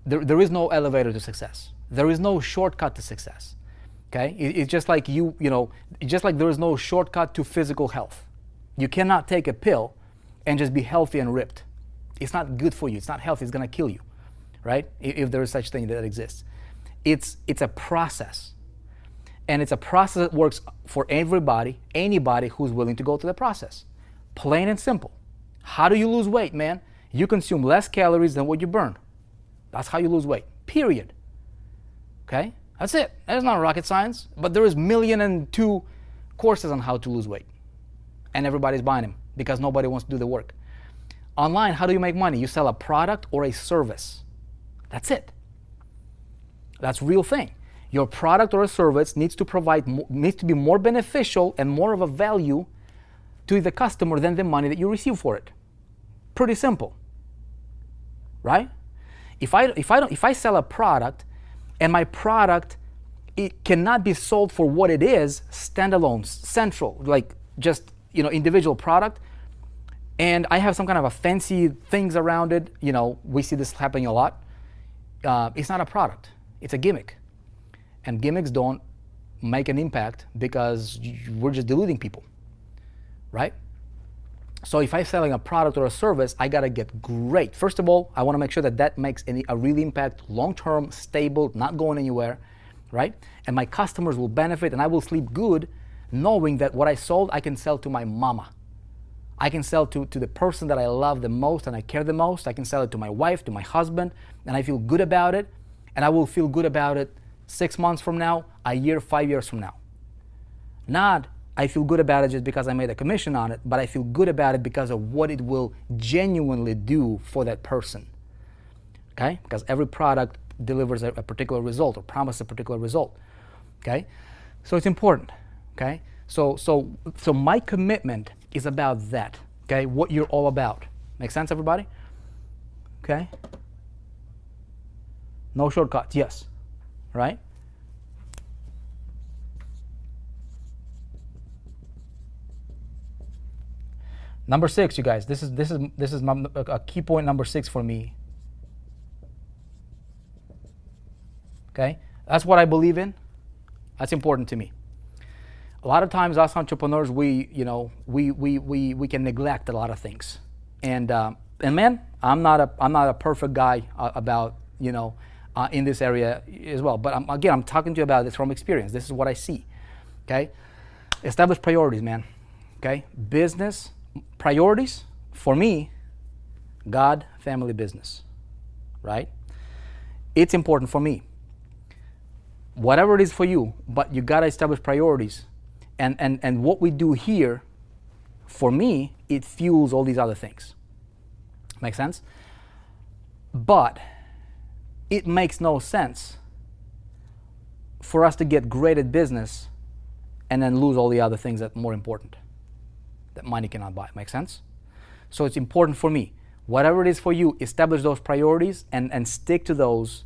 there is no elevator to success. There is no shortcut to success, okay? It's just like just like there is no shortcut to physical health. You cannot take a pill and just be healthy and ripped. It's not good for you. It's not healthy. It's gonna kill you, right? If there is such thing that exists. It's a process. And it's a process that works for everybody, anybody who's willing to go through the process. Plain and simple. How do you lose weight, man? You consume less calories than what you burn. That's how you lose weight, period. Okay? That's it. That's not rocket science, but there is 1,000,002 courses on how to lose weight. And everybody's buying them because nobody wants to do the work. Online, how do you make money? You sell a product or a service. That's it. That's real thing. Your product or a service needs to be more beneficial and more of a value to the customer than the money that you receive for it. Pretty simple, right? If I sell a product and my product, it cannot be sold for what it is, standalone, central, like just, you know, individual product, and I have some kind of a fancy things around it, you know, we see this happening a lot. It's not a product, it's a gimmick. And gimmicks don't make an impact because we're just deluding people, right? So if I'm selling a product or a service, I gotta get great. First of all, I wanna make sure that that makes a real impact, long-term, stable, not going anywhere, right? And my customers will benefit and I will sleep good knowing that what I sold, I can sell to my mama. I can sell to the person that I love the most and I care the most. I can sell it to my wife, to my husband, and I feel good about it. And I will feel good about it 6 months from now, a year, 5 years from now. Not I feel good about it just because I made a commission on it, but I feel good about it because of what it will genuinely do for that person. Okay? Because every product delivers a particular result or promises a particular result. Okay? So it's important. Okay? So my commitment is about that. Okay? What you're all about. Make sense, everybody? Okay? No shortcuts. Yes. Right? Number 6, you guys. This is a key point. Number 6 for me. Okay, that's what I believe in. That's important to me. A lot of times, us entrepreneurs, we can neglect a lot of things. And man, I'm not a perfect guy about in this area as well. But I'm talking to you about this from experience. This is what I see. Okay, establish priorities, man. Okay, business priorities for me, God, family, business. Right? It's important for me. Whatever it is for you, but you gotta establish priorities. And what we do here, for me, it fuels all these other things. Make sense? But it makes no sense for us to get great at business and then lose all the other things that are more important, that money cannot buy. Make sense? So it's important for me. Whatever it is for you, establish those priorities and stick to those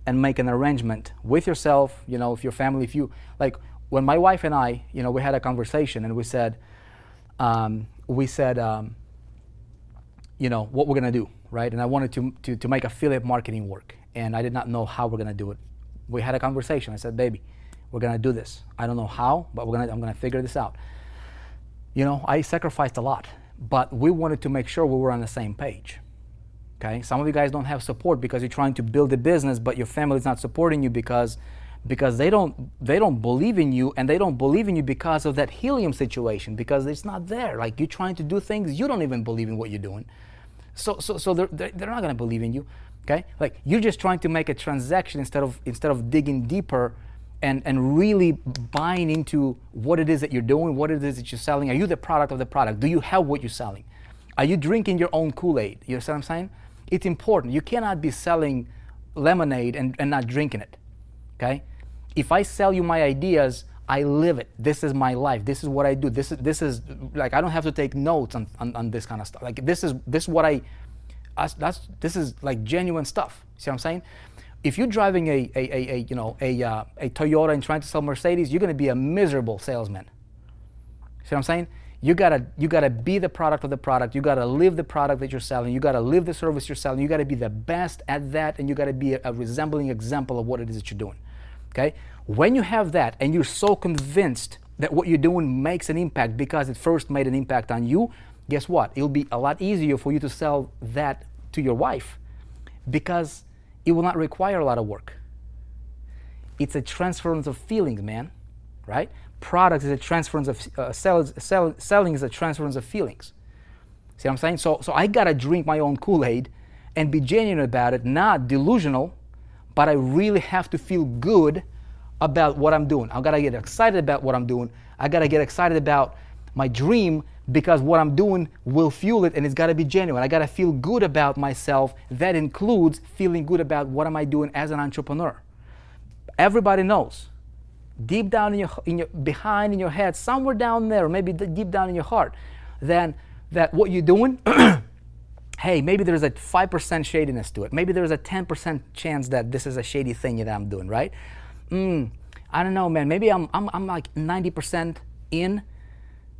and make an arrangement with yourself, if your family, if you, like when my wife and I, we had a conversation and we said, what we're gonna do, right? And I wanted to make affiliate marketing work, and I did not know how we're gonna do it. We had a conversation. I said, baby, we're gonna do this. I don't know how, but I'm gonna figure this out. I sacrificed a lot, but we wanted to make sure we were on the same page. Okay, some of you guys don't have support because you're trying to build a business, but your family's not supporting you because they don't believe in you, and they don't believe in you because of that helium situation, because it's not there. Like, you're trying to do things you don't even believe in what you're doing. So they're not gonna believe in you. Okay, like you're just trying to make a transaction instead of digging deeper and really buying into what it is that you're doing, what it is that you're selling. Are you the product of the product? Do you have what you're selling? Are you drinking your own Kool-Aid? You know what I'm saying? It's important. You cannot be selling lemonade and not drinking it, okay? If I sell you my ideas, I live it. This is my life. This is what I do. This is like, I don't have to take notes on this kind of stuff. Like this is what this is like genuine stuff. See what I'm saying? If you're driving a Toyota and trying to sell Mercedes, you're going to be a miserable salesman. See what I'm saying? You gotta be the product of the product. You gotta live the product that you're selling. You gotta live the service you're selling. You gotta be the best at that, and you gotta be a resembling example of what it is that you're doing. Okay? When you have that, and you're so convinced that what you're doing makes an impact because it first made an impact on you, guess what? It'll be a lot easier for you to sell that to your wife because it will not require a lot of work. It's a transference of feelings, man, right? Product is a transference of selling is a transference of feelings. See what I'm saying? So I gotta drink my own Kool-Aid and be genuine about it, not delusional, but I really have to feel good about what I'm doing. I gotta get excited about what I'm doing. I gotta get excited about my dream because what I'm doing will fuel it, and it's gotta be genuine. I gotta feel good about myself. That includes feeling good about what am I doing as an entrepreneur. Everybody knows. Deep down behind in your head, somewhere down there, or maybe deep down in your heart, then that what you're doing, hey, maybe there's a 5% shadiness to it. Maybe there's a 10% chance that this is a shady thing that I'm doing, right? I don't know, man. Maybe I'm like 90% in,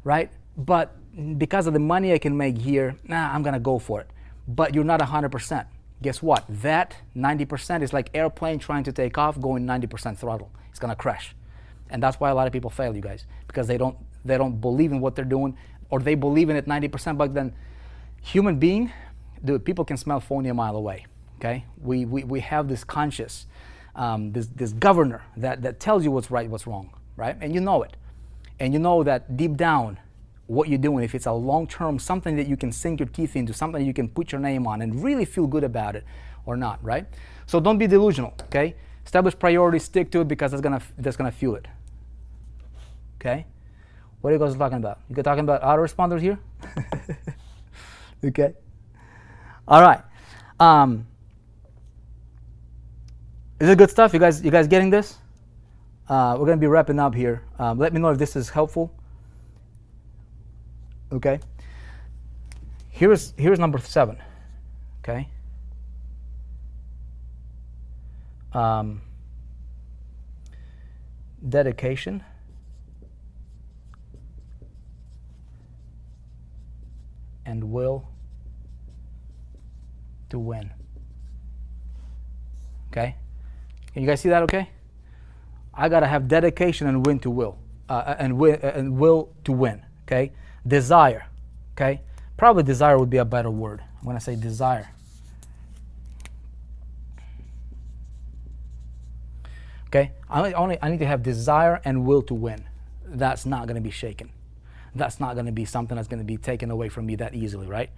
right? But because of the money I can make here, I'm gonna go for it. But you're not 100%. Guess what? That 90% is like airplane trying to take off, going 90% throttle. It's gonna crash. And that's why a lot of people fail, you guys, because they don't believe in what they're doing, or they believe in it 90%, but then human being, dude, people can smell phony a mile away, okay? We have this conscious, this governor that tells you what's right, what's wrong, right? And you know it. And you know that deep down, what you're doing, if it's a long-term, something that you can sink your teeth into, something you can put your name on and really feel good about it or not, right? So don't be delusional, okay? Establish priorities, stick to it because that's gonna fuel it. Okay? What are you guys talking about? You guys talking about autoresponders here? Okay. All right. Is it good stuff? You guys getting this? We're gonna be wrapping up here. Let me know if this is helpful. Okay. Here's number 7. Okay. Dedication and will to win. Okay? Can you guys see that okay? I gotta have dedication and win to will. And will to win. Okay? Desire. Okay? Probably desire would be a better word. I'm gonna say desire. Okay? I need to have desire and will to win. That's not gonna be shaken. That's not going to be something that's going to be taken away from me that easily, right?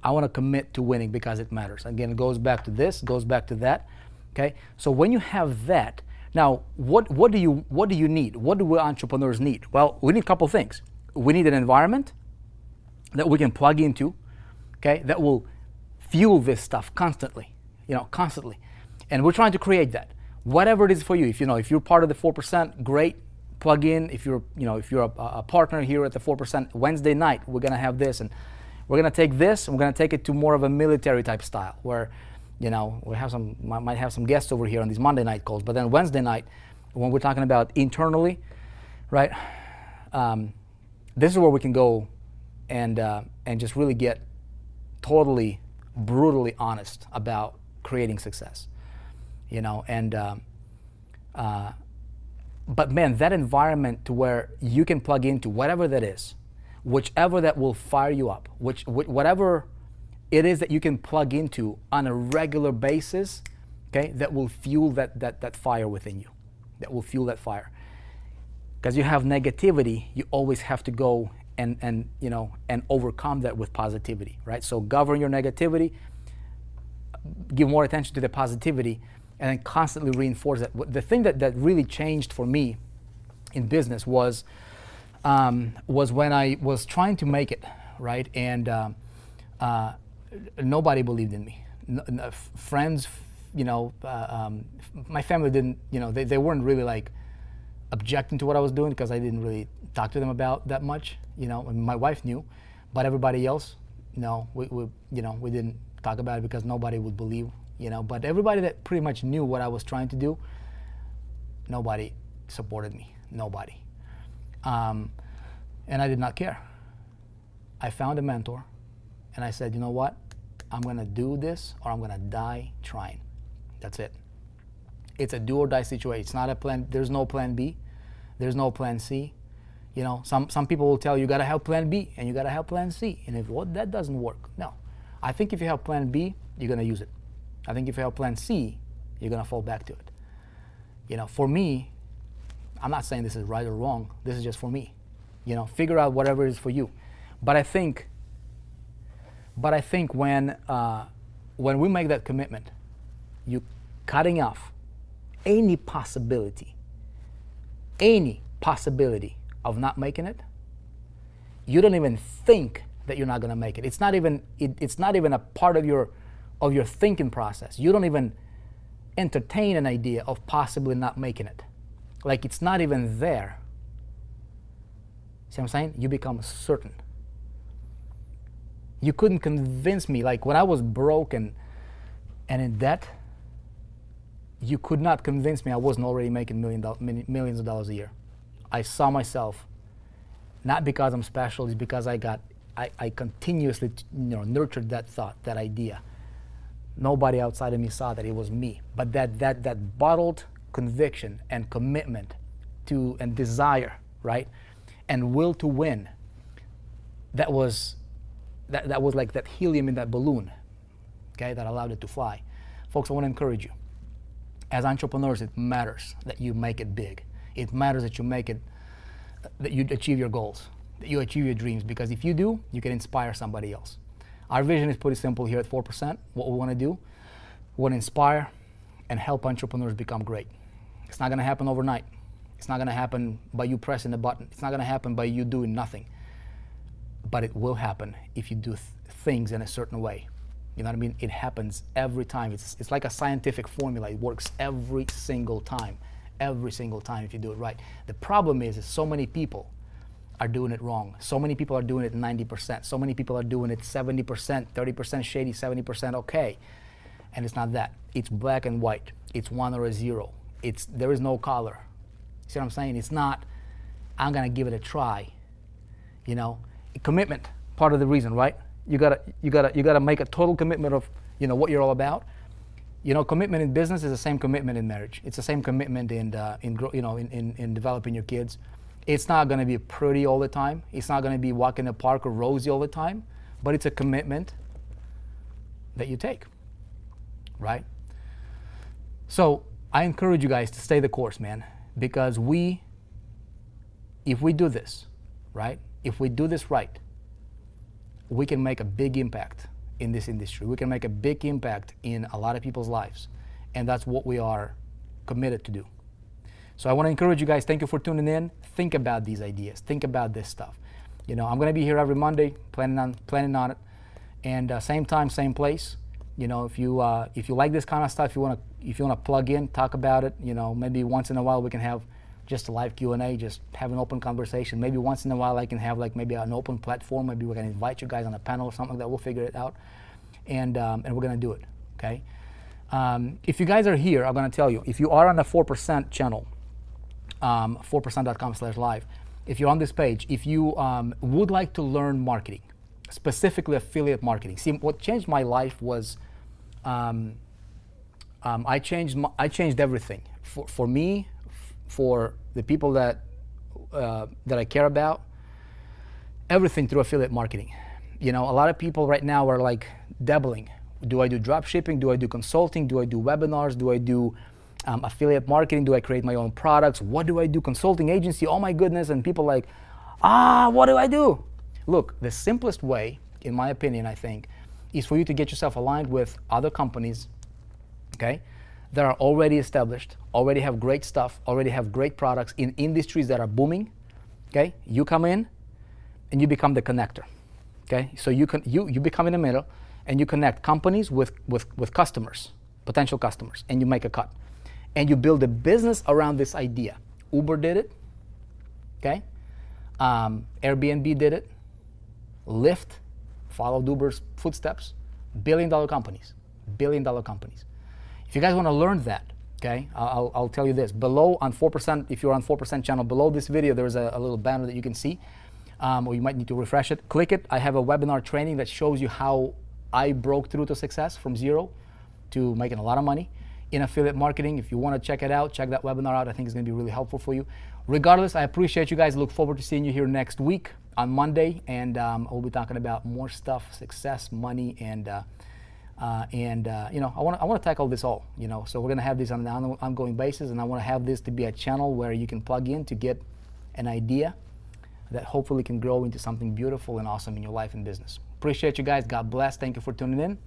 I want to commit to winning because it matters. Again, it goes back to this, goes back to that. Okay, so when you have that, now what do you need? What do we entrepreneurs need? Well, we need a couple things. We need an environment that we can plug into, okay, that will fuel this stuff constantly, constantly, and we're trying to create that. Whatever it is for you, if you're part of the 4%, great. Plug in. If you're a partner here at the 4%, Wednesday night we're gonna have this, and we're gonna take this and we're gonna take it to more of a military type style, where we might have some guests over here on these Monday night calls, but then Wednesday night, when we're talking about internally, right? This is where we can go and just really get totally brutally honest about creating success, But man, that environment to where you can plug into whatever that is, whichever that will fire you up, whatever it is that you can plug into on a regular basis, okay, that will fuel that fire within you, that will fuel that fire. Because you have negativity, you always have to go and overcome that with positivity, right? So govern your negativity, give more attention to the positivity, and then constantly reinforce that. The thing that really changed for me in business was when I was trying to make it, right? And nobody believed in me. Friends, my family didn't, they weren't really like objecting to what I was doing because I didn't really talk to them about that much. My wife knew, but everybody else, no, we didn't talk about it because nobody would believe, But everybody that pretty much knew what I was trying to do, nobody supported me, nobody. And I did not care. I found a mentor, and I said, you know what? I'm gonna do this, or I'm gonna die trying. That's it. It's a do or die situation. It's not a plan. There's no plan B. There's no plan C. Some people will tell you, you gotta have plan B and you gotta have plan C. And if that doesn't work, no. I think if you have plan B, you're gonna use it. I think if you have plan C, you're gonna fall back to it. For me, I'm not saying this is right or wrong. This is just for me. Figure out whatever it is for you. But I think when we make that commitment, you cutting off any possibility of not making it, you don't even think that you're not going to make it. It's not even a part of your thinking process. You don't even entertain an idea of possibly not making it. Like it's not even there. See what I'm saying? You become certain. You couldn't convince me, like when I was broke and in debt, you could not convince me I wasn't already making millions of dollars a year. I saw myself, not because I'm special, it's because I continuously nurtured that thought, that idea. Nobody outside of me saw that it was me. But that bottled conviction and commitment to and desire, right? And will to win, that was like that helium in that balloon, okay, that allowed it to fly. Folks, I want to encourage you. As entrepreneurs, it matters that you make it big. It matters that you achieve your goals, that you achieve your dreams, because if you do, you can inspire somebody else. Our vision is pretty simple here at 4%. What we want to do, we want to inspire and help entrepreneurs become great. It's not going to happen overnight. It's not going to happen by you pressing the button. It's not going to happen by you doing nothing. But it will happen if you do things in a certain way. You know what I mean? It happens every time. It's like a scientific formula. It works every single time if you do it right. The problem is so many people are doing it wrong. So many people are doing it 90%. So many people are doing it 70%, 30% shady, 70% okay. And it's not that. It's black and white. It's 1 or a 0. There is no color. See what I'm saying? It's not, I'm gonna give it a try. Commitment, part of the reason, right? You gotta make a total commitment of what you're all about. Commitment in business is the same commitment in marriage. It's the same commitment in developing your kids. It's not gonna be pretty all the time. It's not gonna be walk in the park or rosy all the time, but it's a commitment that you take, right? So I encourage you guys to stay the course, man, because if we do this, right? If we do this right, we can make a big impact in this industry. We can make a big impact in a lot of people's lives. And that's what we are committed to do. So I want to encourage you guys, thank you for tuning in. Think about these ideas. Think about this stuff. I'm going to be here every Monday, planning on it. And same time, same place. If you like this kind of stuff, if you want to plug in, talk about it, maybe once in a while we can have just a live Q&A, just have an open conversation. Maybe once in a while I can have maybe an open platform. Maybe we can invite you guys on a panel or something like that. We'll figure it out, and we're gonna do it. Okay. If you guys are here, I'm gonna tell you. If you are on the 4% channel, 4percent.com/live. If you're on this page, if you would like to learn marketing, specifically affiliate marketing. See, what changed my life was I changed everything for me. For the people that I care about, everything through affiliate marketing. A lot of people right now are like dabbling. Do I do drop shipping? Do I do consulting? Do I do webinars? Do I do affiliate marketing? Do I create my own products? What do I do? Consulting agency? Oh my goodness. And people like, what do I do? Look, the simplest way, in my opinion, I think, is for you to get yourself aligned with other companies, okay? that are already established, already have great stuff, already have great products in industries that are booming. Okay, you come in and you become the connector. Okay, so you become in the middle and you connect companies with customers, potential customers, and you make a cut. And you build a business around this idea. Uber did it. Okay, Airbnb did it. Lyft followed Uber's footsteps. Billion-dollar companies. Billion-dollar companies. If you guys want to learn that, okay, I'll tell you this. Below on 4%, if you're on 4% channel, below this video, there's a little banner that you can see, or you might need to refresh it. Click it. I have a webinar training that shows you how I broke through to success from zero to making a lot of money in affiliate marketing. If you want to check it out, check that webinar out. I think it's going to be really helpful for you. Regardless, I appreciate you guys. Look forward to seeing you here next week on Monday, and we'll be talking about more stuff, success, money, and you know, I want to tackle this all, you know, so we're going to have this on an ongoing basis, and I want to have this to be a channel where you can plug in to get an idea that hopefully can grow into something beautiful and awesome in your life and business. Appreciate you guys. God bless. Thank you for tuning in.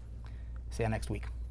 See you next week.